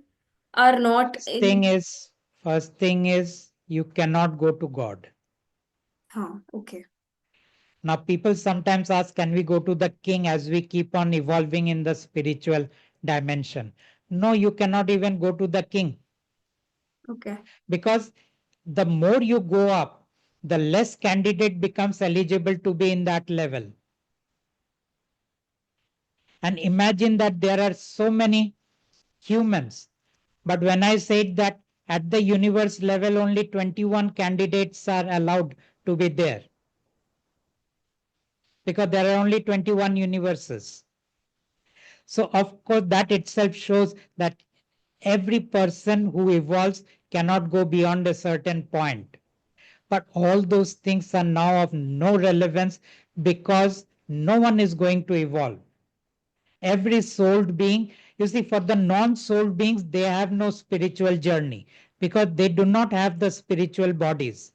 are not First thing in. is, first thing is you cannot go to God. Huh, okay. Now, people sometimes ask, can we go to the king as we keep on evolving in the spiritual dimension? No, you cannot even go to the king, Okay. because the more you go up, the less candidate becomes eligible to be in that level. And imagine that there are so many humans. But when I said that at the universe level, only 21 candidates are allowed to be there, because there are only 21 universes. So, of course, that itself shows that every person who evolves cannot go beyond a certain point. But all those things are now of no relevance, because no one is going to evolve. Every souled being, you see, for the non-souled beings, they have no spiritual journey because they do not have the spiritual bodies.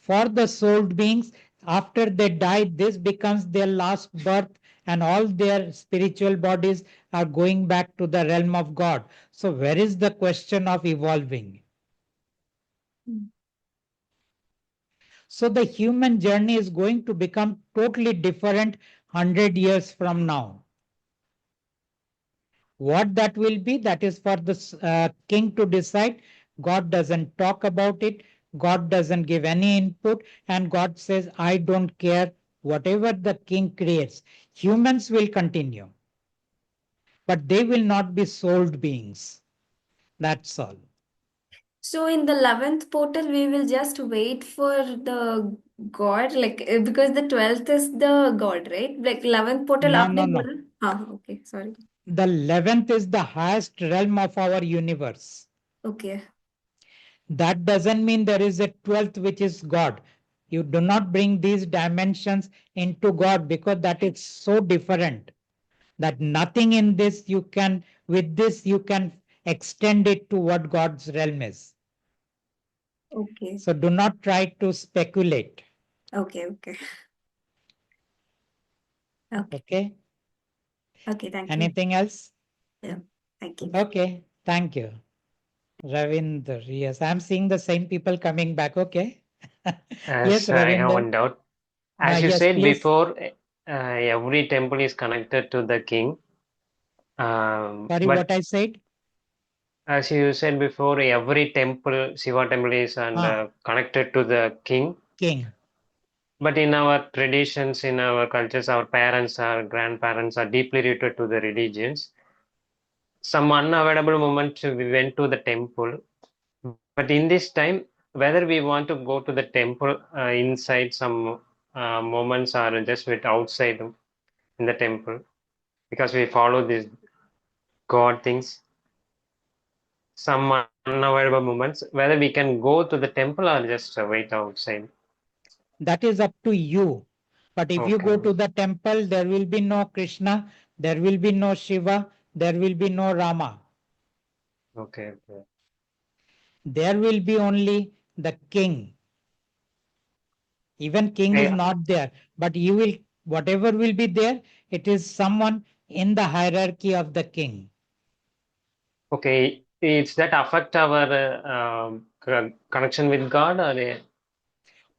For the souled beings, after they die, this becomes their last birth, and all their spiritual bodies are going back to the realm of God. So, where is the question of evolving? So, the human journey is going to become totally different 100 years from now. What that will be, that is for the king to decide. God doesn't talk about it. God doesn't give any input, and God says, I don't care whatever the king creates. Humans will continue, but they will not be souled beings. That's all. So in the 11th portal, we will just wait for the God, like because the 12th is the God, right? Like 11th portal No, आपने no, no. बोला? हाँ, okay, sorry. The 11th is the highest realm of our universe. Okay. That doesn't mean there is a 12th which is God. You do not bring these dimensions into God, because that is so different that nothing in this you can, with this you can extend it to what God's realm is. Okay. So do not try to speculate. Okay. Okay. Okay. Okay. Okay. Thank you. Anything else? Yeah. Thank you. Okay. Thank you. Ravinder. Yes, I'm seeing the same people coming back. Okay. Yes, As I have Ravinder. one doubt. As you Yes, said please. before, every temple is connected to the king. Sorry, what But I said? as you said before, every temple, Shiva temple is and connected to the king. King. But in our traditions, in our cultures, our parents, our grandparents are deeply rooted to the religions. Some unavoidable moment we went to the temple. But in this time, whether we want to go to the temple inside some moments or just with outside in the temple, because we follow these God things, some unavoidable moments, whether we can go to the temple or just wait outside. That is up to you. But if you go Okay, to the temple, there will be no Krishna, there will be no Shiva, there will be no Rama. okay, okay. There will be only the king. Even king is Eh, not there, but you will, whatever will be there, it is someone in the hierarchy of the king. okay, it's that affect our connection with God, or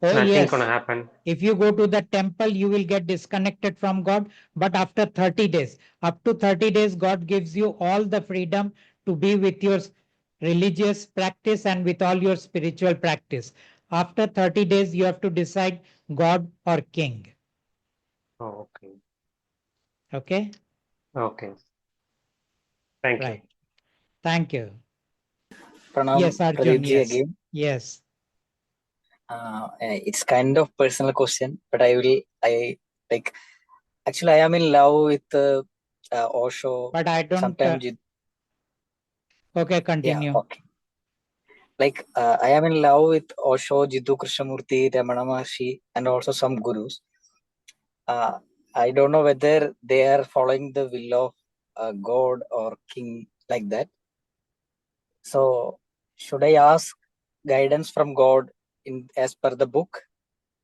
Oh, nothing gonna yes. happen? If you go to the temple, you will get disconnected from God. But after 30 days, up to 30 days, God gives you all the freedom to be with your religious practice and with all your spiritual practice. After 30 days, you have to decide God or king. Oh, okay, Okay? okay. Thank you. Right. Thank you. Pranam, Yes, Arjun. Pradip ji Yes. again. Yes. It's kind of personal question, but I like, actually, I am in love with Osho. But I don't. Sometimes, Okay, yeah, continue. okay. Like, I am in love with Osho, Jiddu Krishnamurti, Ramana Maharshi, and also some gurus. I don't know whether they are following the will of God or king like that. So, should I ask guidance from God in as per the book,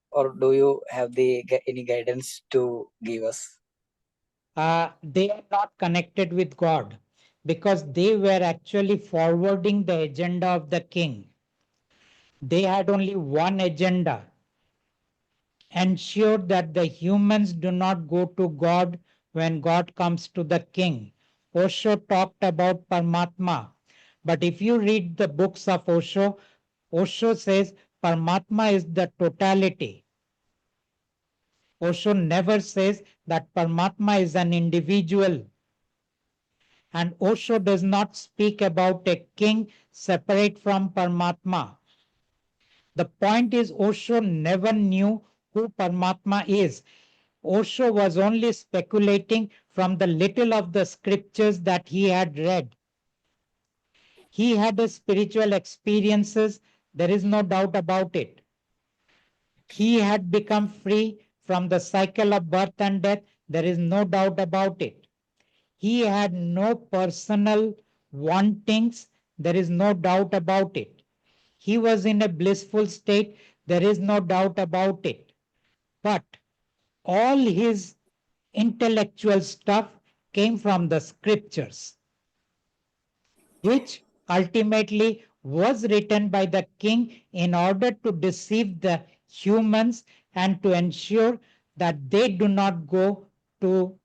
or do you have any guidance to give us? They are not connected with God because they were actually forwarding the agenda of the king. They had only one agenda: ensure that the humans do not go to God when God comes to the king. Osho talked about Paramatma, but if you read the books of Osho, Osho says Paramatma is the totality. Osho never says that Paramatma is an individual. And Osho does not speak about a king separate from Paramatma. The point is, Osho never knew who Paramatma is. Osho was only speculating from the little of the scriptures that he had read. He had his spiritual experiences, there is no doubt about it. He had become free from the cycle of birth and death, there is no doubt about it. He had no personal wantings, there is no doubt about it. He was in a blissful state, there is no doubt about it. But all his intellectual stuff came from the scriptures, which ultimately was written by the king in order to deceive the humans and to ensure that they do not go to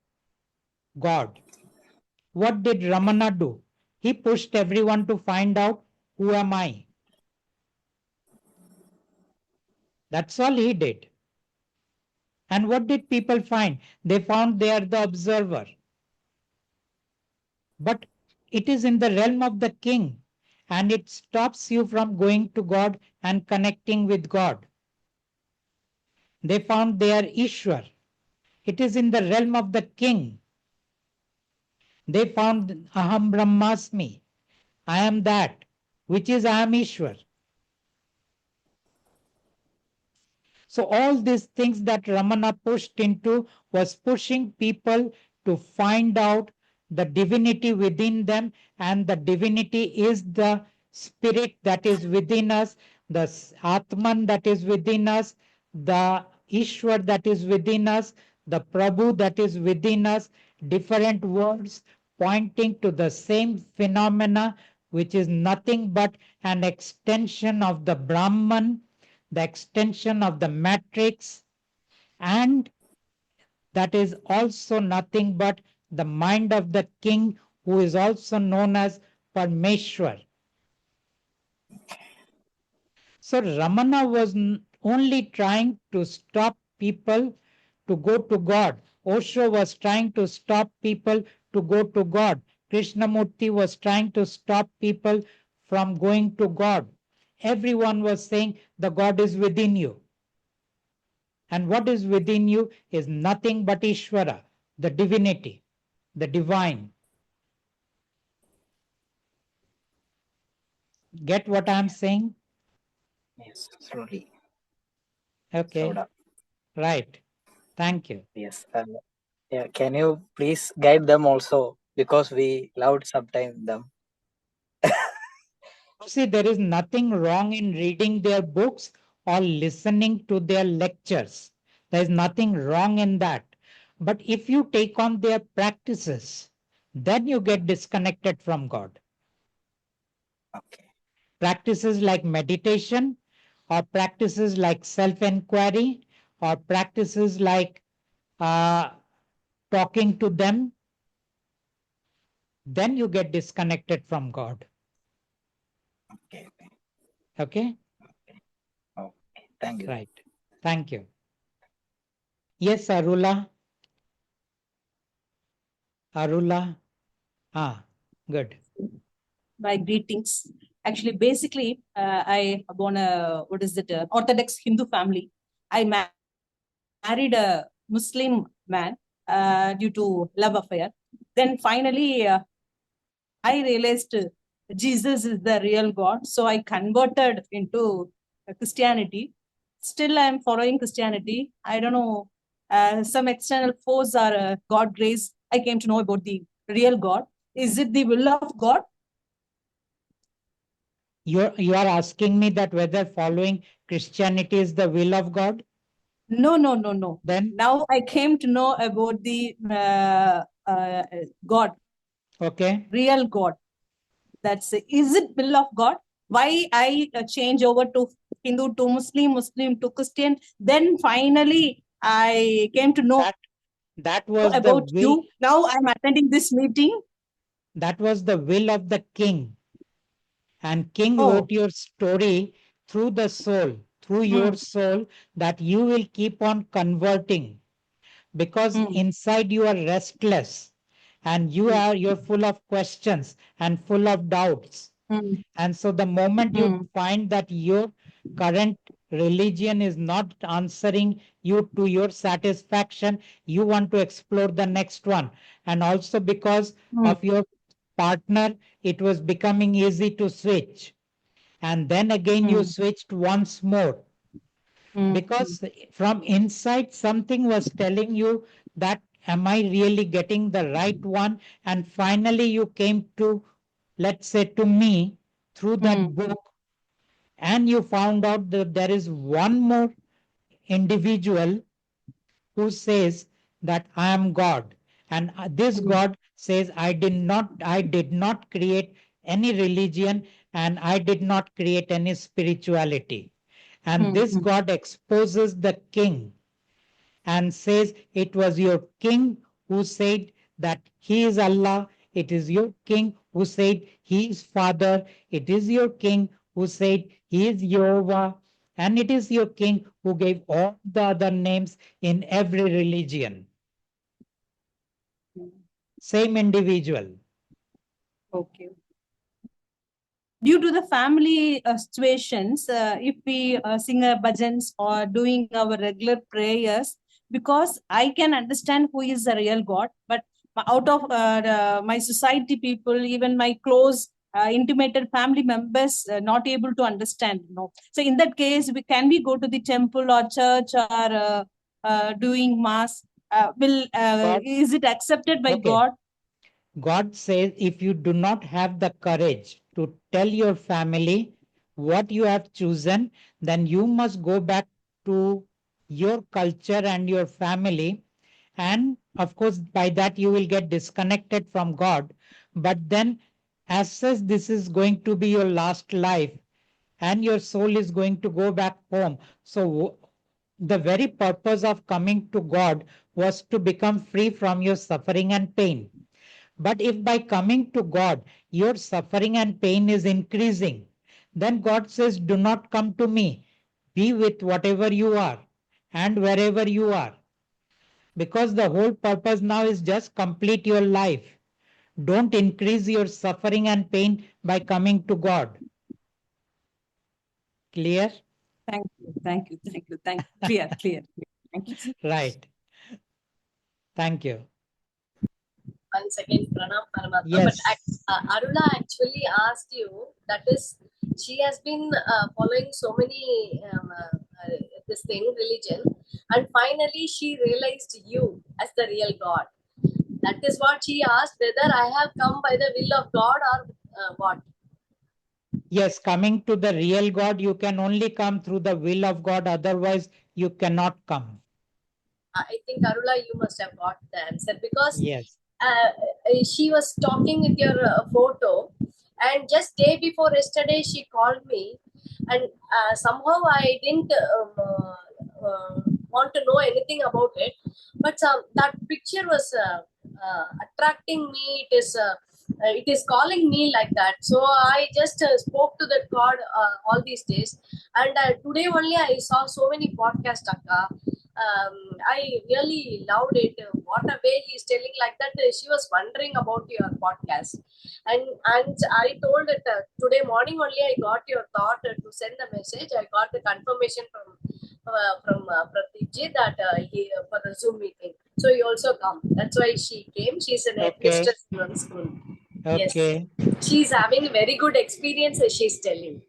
God. What did Ramana do? He pushed everyone to find out, who am I? That's all he did. And what did people find? They found they are the observer. But it is in the realm of the king, and it stops you from going to God and connecting with God. They found they are Ishwar. It is in the realm of the king. They found Aham Brahmasmi. I am that, which is I am Ishwar. So all these things that Ramana pushed into was pushing people to find out the divinity within them, and the divinity is the spirit that is within us, the Atman that is within us, the Ishwar that is within us, the Prabhu that is within us, different words pointing to the same phenomena, which is nothing but an extension of the Brahman, the extension of the matrix, and that is also nothing but the mind of the king, who is also known as Parmeshwar. So Ramana was only trying to stop people to go to God. Osho was trying to stop people to go to God. Krishnamurti was trying to stop people from going to God. Everyone was saying the God is within you. And what is within you is nothing but Ishvara, the divinity, the divine. Get what I am saying? Yes, slowly. Okay, Slow down. right. Thank you. Yes. Yeah. Can you please guide them also, because we loved sometime them. See, there is nothing wrong in reading their books or listening to their lectures. There is nothing wrong in that. But if you take on their practices, then you get disconnected from God. Okay. Practices like meditation, or practices like self inquiry, or practices like uh, talking to them, then you get disconnected from God. Okay. Okay? Okay. Thank you. Right. Thank you. Yes, Arula. Arula. Ah, good. My greetings. Actually, basically, I born a what is it? Orthodox Hindu family. I married a Muslim man due to love affair. Then finally, I realized Jesus is the real God. So I converted into Christianity. Still, I am following Christianity. I don't know, some external force or God grace. I came to know about the real God. Is it the will of God? You are asking me that whether following Christianity is the will of God? No. Then? Now I came to know about the God, Okay. real God. That's is it will of God? Why I change over to Hindu to Muslim, Muslim to Christian? Then finally I came to know That was the about will. you. Now I'm attending this meeting. That was the will of the king. And king Oh. wrote your story through the soul, through your soul, that you will keep on converting, because inside you are restless, and you're full of questions and full of doubts. And so the moment you find that your current religion is not answering you to your satisfaction, you want to explore the next one. And also because of your partner, it was becoming easy to switch. And then again you switched once more, because from inside something was telling you that, am I really getting the right one? And finally you came to, let's say, to me through that book, and you found out that there is one more individual who says that I am God. And this God says, I did not create any religion, and I did not create any spirituality. And this God exposes the king and says, it was your king who said that he is Allah. It is your king who said he is Father. It is your king who said he is Jehovah. And it is your king who gave all the other names in every religion. Same individual. Okay. Due to the family situations, if we sing bhajans or doing our regular prayers, because I can understand who is the real God, but out of my society people, even my close intimated family members, not able to understand. No. So in that case, can we go to the temple or church or doing mass? Is it accepted by Okay. God? God says if you do not have the courage to tell your family what you have chosen, then you must go back to your culture and your family. And of course, by that you will get disconnected from God. But then, as such, this is going to be your last life, and your soul is going to go back home. So, the very purpose of coming to God was to become free from your suffering and pain. But if by coming to God, your suffering and pain is increasing, then God says, do not come to me. Be with whatever you are and wherever you are. Because the whole purpose now is just complete your life. Don't increase your suffering and pain by coming to God. Clear? Thank you, thank you, thank you, thank you. Clear, clear. Thank you. Right. Thank you. Once again, Pranam Paramatma. Yes. But Arula actually asked you, that is, she has been following so many this thing, religion, and finally she realized you as the real God. That is what she asked, whether I have come by the will of God or what. Yes, coming to the real God, you can only come through the will of God, otherwise, you cannot come. I think Arula, you must have got the answer, because Yes. she was talking with your photo, and just day before yesterday she called me, and somehow I didn't want to know anything about it, but that picture was attracting me. It is calling me like that, so I just spoke to that God all these days, and today only I saw so many podcasts, Akka. I really loved it. What a way he's telling like that. She was wondering about your podcast, and I told it today morning only. I got your thought to send the message. I got the confirmation from Pradip ji that he for the Zoom meeting. So he also come. That's why she came. She's an headmistress in one school. Okay. Yes, she's having a very good experience. She's telling.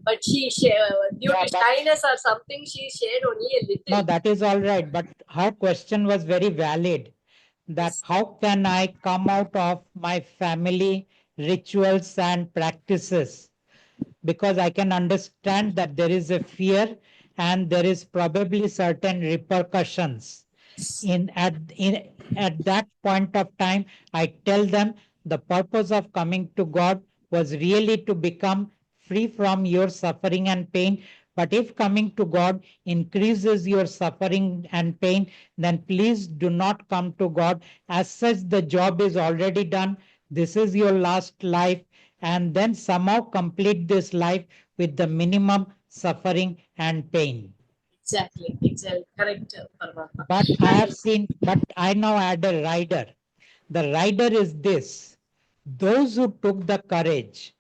But she due to shyness or something, she shared only a little. No, that is all right. But her question was very valid. That Yes. how can I come out of my family rituals and practices? Because I can understand that there is a fear and there is probably certain repercussions. At that point of time, I tell them the purpose of coming to God was really to become free from your suffering and pain. But if coming to God increases your suffering and pain, then please do not come to God. As such, the job is already done. This is your last life, and then somehow complete this life with the minimum suffering and pain. Exactly, correct, Paramatma. But I have seen, but I now add a rider. The rider is this: those who took the courage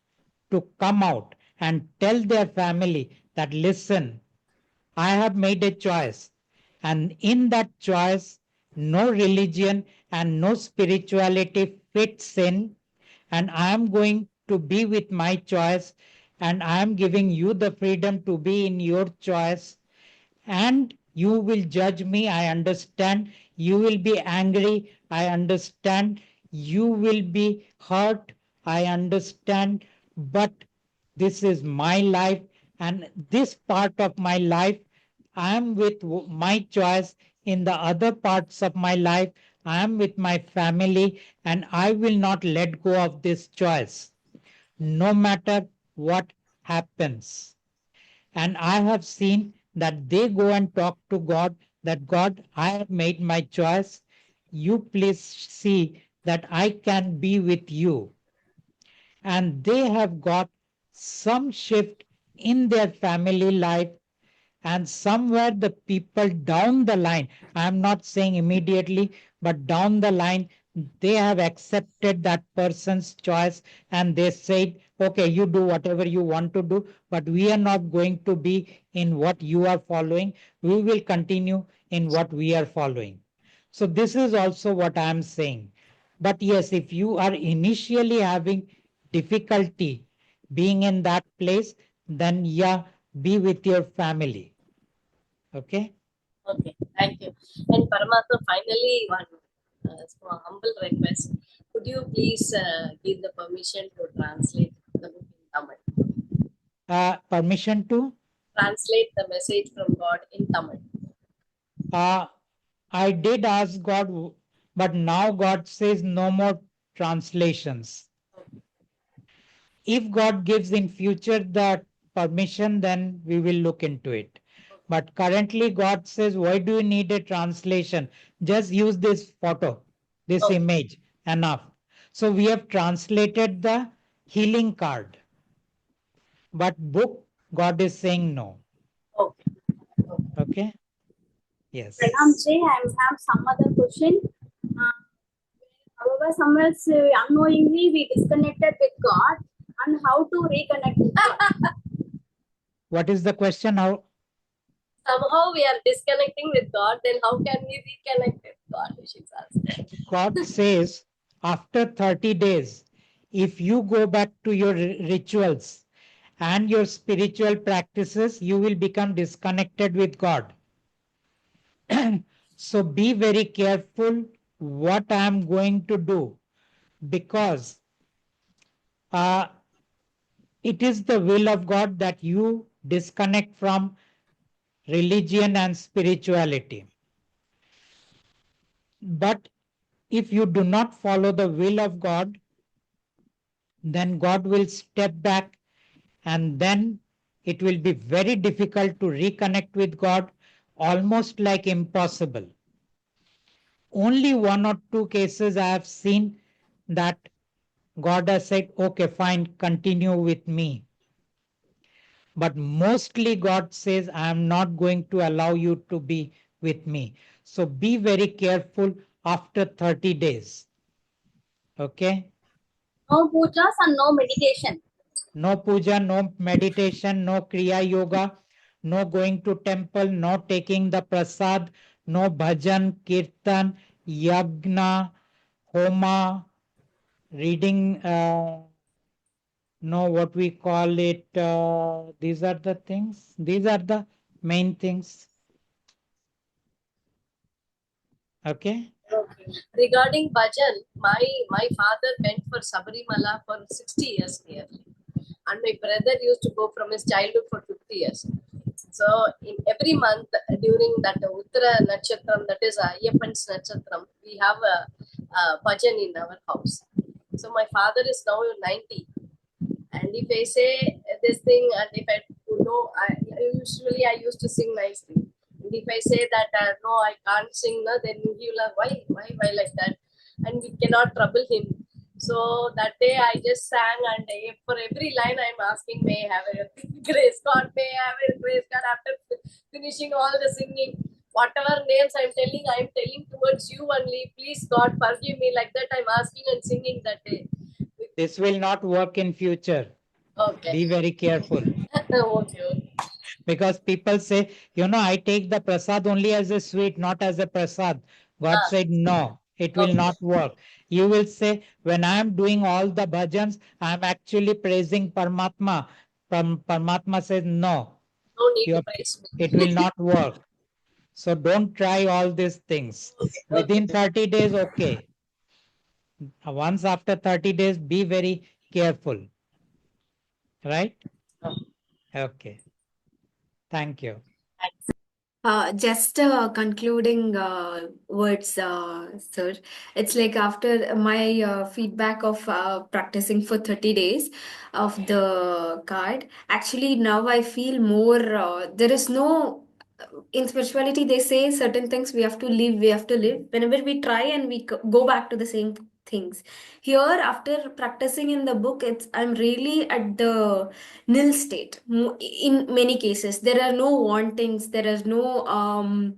to come out and tell their family that, listen, I have made a choice, and in that choice, no religion and no spirituality fits in, and I am going to be with my choice, and I am giving you the freedom to be in your choice, and you will judge me. I understand. You will be angry. I understand. You will be hurt. I understand. But this is my life, and this part of my life, I am with my choice. In the other parts of my life, I am with my family, and I will not let go of this choice, no matter what happens. And I have seen that they go and talk to God, that God, I have made my choice. You please see that I can be with you. And they have got some shift in their family life, And somewhere the people down the line, I'm not saying immediately, but down the line, they have accepted that person's choice and they said, okay, you do whatever you want to do, but we are not going to be in what you are following. We will continue in what we are following. So this is also what I am saying. But yes, if you are initially having difficulty being in that place, then yeah, be with your family. Okay. Okay, thank you. And Paramatma, finally, one small humble request. Could you please give the permission to translate the book in Tamil? Permission to? Translate the message from God in Tamil. I did ask God, but now God says no more translations. If God gives in future the permission, then we will look into it. But currently God says, why do you need a translation? Just use this photo, this image, enough. So we have translated the healing card. But book, God is saying no. Okay. Okay. Yes. Pranam, I have some other question. However, somewhere unknowingly we disconnected with God, and how to reconnect with God? What is the question? How? Somehow we are disconnecting with God, then how can we reconnect with God? She's asking. God says after 30 days, if you go back to your rituals and your spiritual practices, you will become disconnected with God. So be very careful what I am going to do, because it is the will of God that you disconnect from religion and spirituality. But if you do not follow the will of God, then God will step back, and then it will be very difficult to reconnect with God, almost like impossible. Only one or two cases I have seen that God has said, okay, fine, continue with me. But mostly God says, I am not going to allow you to be with me. So be very careful after 30 days. Okay. No pujas and no meditation. No puja, no meditation, no kriya yoga, no going to temple, no taking the prasad, no bhajan, kirtan, yagna, homa, reading, no, what we call it, these are the things, these are the main things. Okay. Regarding bhajan, my father went for Sabarimala for 60 years nearly, and my brother used to go from his childhood for 50 years. So in every month during that Uttara Nakshatram, that is Ayyappan's Nakshatram, we have a bhajan in our house. So my father is now 90, and if I say this thing, and if I know, I used to sing nicely. And if I say that no, I can't sing, no, then he will like, why like that, and we cannot trouble him. So that day I just sang, and for every line I'm asking, may I have a grace, God, may I have a grace, God. After finishing all the singing, whatever names I'm telling towards you only. Please, God, forgive me. Like that, I'm asking and singing that day. This will not work in future. Okay. Be very careful. Okay. Because people say, I take the prasad only as a sweet, not as a prasad. God said, no, it will not work. You will say, when I am doing all the bhajans, I am actually praising Paramatma. Paramatma says, no, No need to praise me. it will not work. So don't try all these things. Within 30 days, okay. Once after 30 days, be very careful. Right? Okay. Thank you. Just concluding words, sir. It's like after my feedback of practicing for 30 days of the card, actually now I feel more, there is no, in spirituality, they say certain things we have to live, we have to live. Whenever we try and we go back to the same things. Here, after practicing in the book, I'm really at the nil state. In many cases, there are no wantings. There is no um,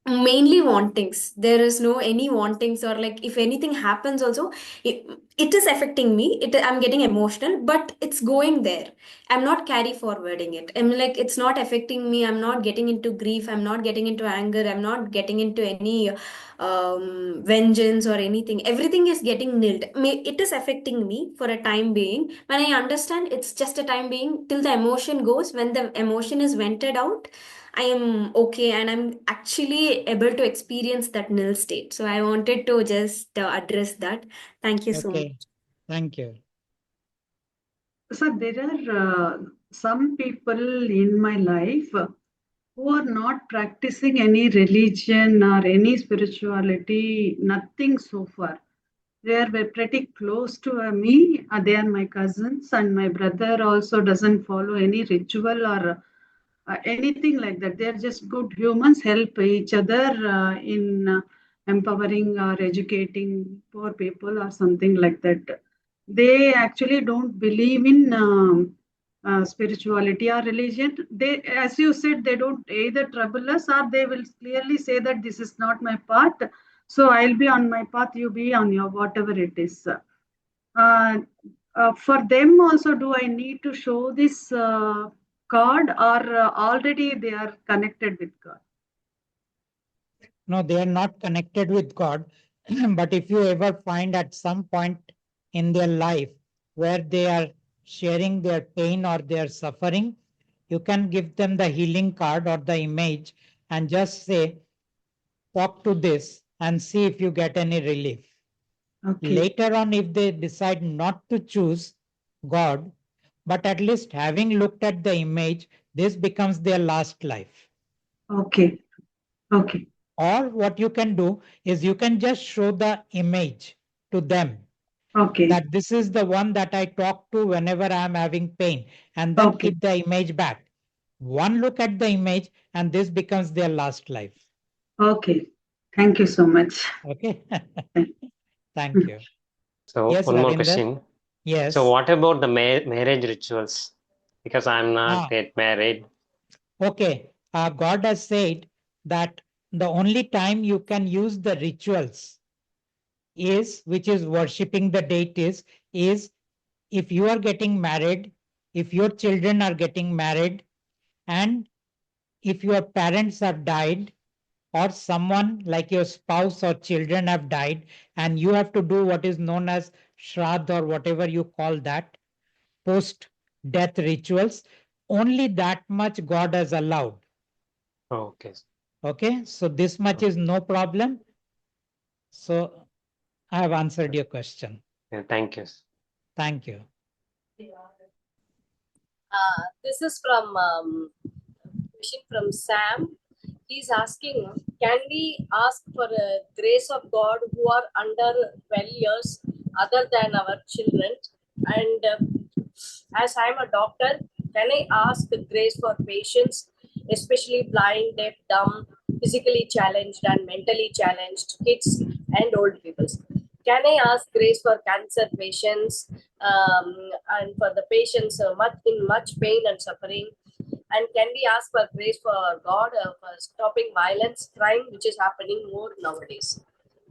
mainly wantings. There is no any wantings, or like if anything happens also, it, it is affecting me. I'm getting emotional, but it's going there. I'm not carry forwarding it. I'm like, it's not affecting me. I'm not getting into grief. I'm not getting into anger. I'm not getting into any vengeance or anything. Everything is getting nilled. It is affecting me for a time being. When I understand, it's just a time being till the emotion goes. When the emotion is vented out, I am okay, and I'm actually able to experience that nil state. So I wanted to just address that. Thank you so much. Okay, thank you. So there are some people in my life who are not practicing any religion or any spirituality, nothing so far. They are pretty close to me. They are my cousins, and my brother also doesn't follow any ritual or anything like that. They are just good humans, help each other in empowering or educating poor people or something like that. They actually don't believe in spirituality or religion. They, as you said, they don't either trouble us, or they will clearly say that this is not my path. So I'll be on my path, you be on your whatever it is. For them also, do I need to show this card, or already they are connected with God? No, they are not connected with God. But if you ever find at some point in their life where they are sharing their pain or their suffering, you can give them the healing card or the image and just say, talk to this and see if you get any relief. Okay. Later on, if they decide not to choose God, but at least having looked at the image, this becomes their last life. Okay. Okay. Or what you can do is you can just show the image to them. Okay. That this is the one that I talk to whenever I am having pain, and then Okay. keep the image back. One look at the image, and this becomes their last life. Okay. Thank you so much. Okay. Thank you. So Yes, one more Ravinder. question. Yes. So what about the marriage rituals? Because I'm not yet married. Okay. God has said that the only time you can use the rituals is, which is worshipping the deities, is if you are getting married, if your children are getting married, and if your parents have died, or someone like your spouse or children have died, and you have to do what is known as shraddha or whatever you call that, post death rituals, only that much God has allowed. Okay. Okay, so this much is no problem. So I have answered your question. Yeah, thank you. Thank you. This is from question from Sam. He's asking, can we ask for a grace of God who are under 12 years other than our children? And as I'm a doctor, can I ask the grace for patients, especially blind, deaf, dumb, physically challenged and mentally challenged kids and old people? Can I ask grace for cancer patients and for the patients in much pain and suffering? And can we ask for grace for God for stopping violence, crime, which is happening more nowadays?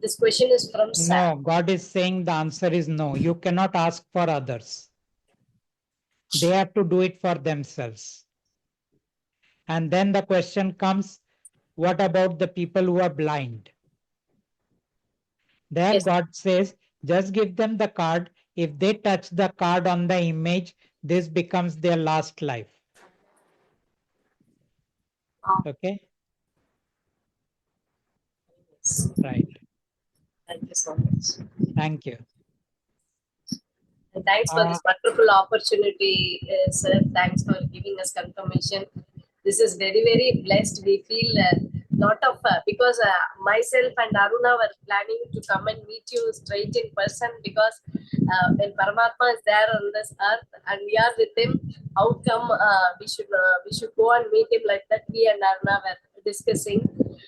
This question is from Sam. No, God is saying the answer is no. You cannot ask for others. They have to do it for themselves. And then the question comes, what about the people who are blind? There, yes, God says, just give them the card. If they touch the card on the image, this becomes their last life. Okay? Right. Thank you so much. Thank you. And thanks for this wonderful opportunity, sir. Thanks for giving us confirmation. This is very, very blessed. We feel a lot of, because myself and Aruna were planning to come and meet you straight in person, because when Paramatma is there on this earth and we are with him, how come we should go and meet him like that? We and Aruna were discussing.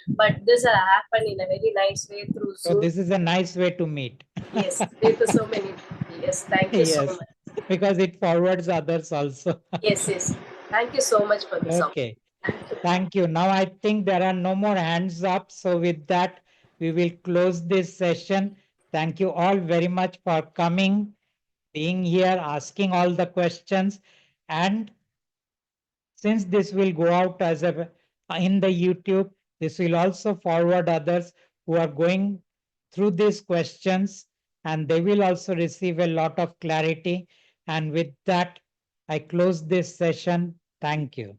But this happened in a very nice way through So Zoom. this is a nice way to meet. Yes, due to so many people. Yes, thank you so Yes, much. because it forwards others also. Yes, yes. Thank you so much for this Okay. opportunity. Thank you. Now I think there are no more hands up. So with that, we will close this session. Thank you all very much for coming, being here, asking all the questions. And since this will go out as a in the YouTube, this will also forward others who are going through these questions, and they will also receive a lot of clarity. And with that, I close this session. Thank you.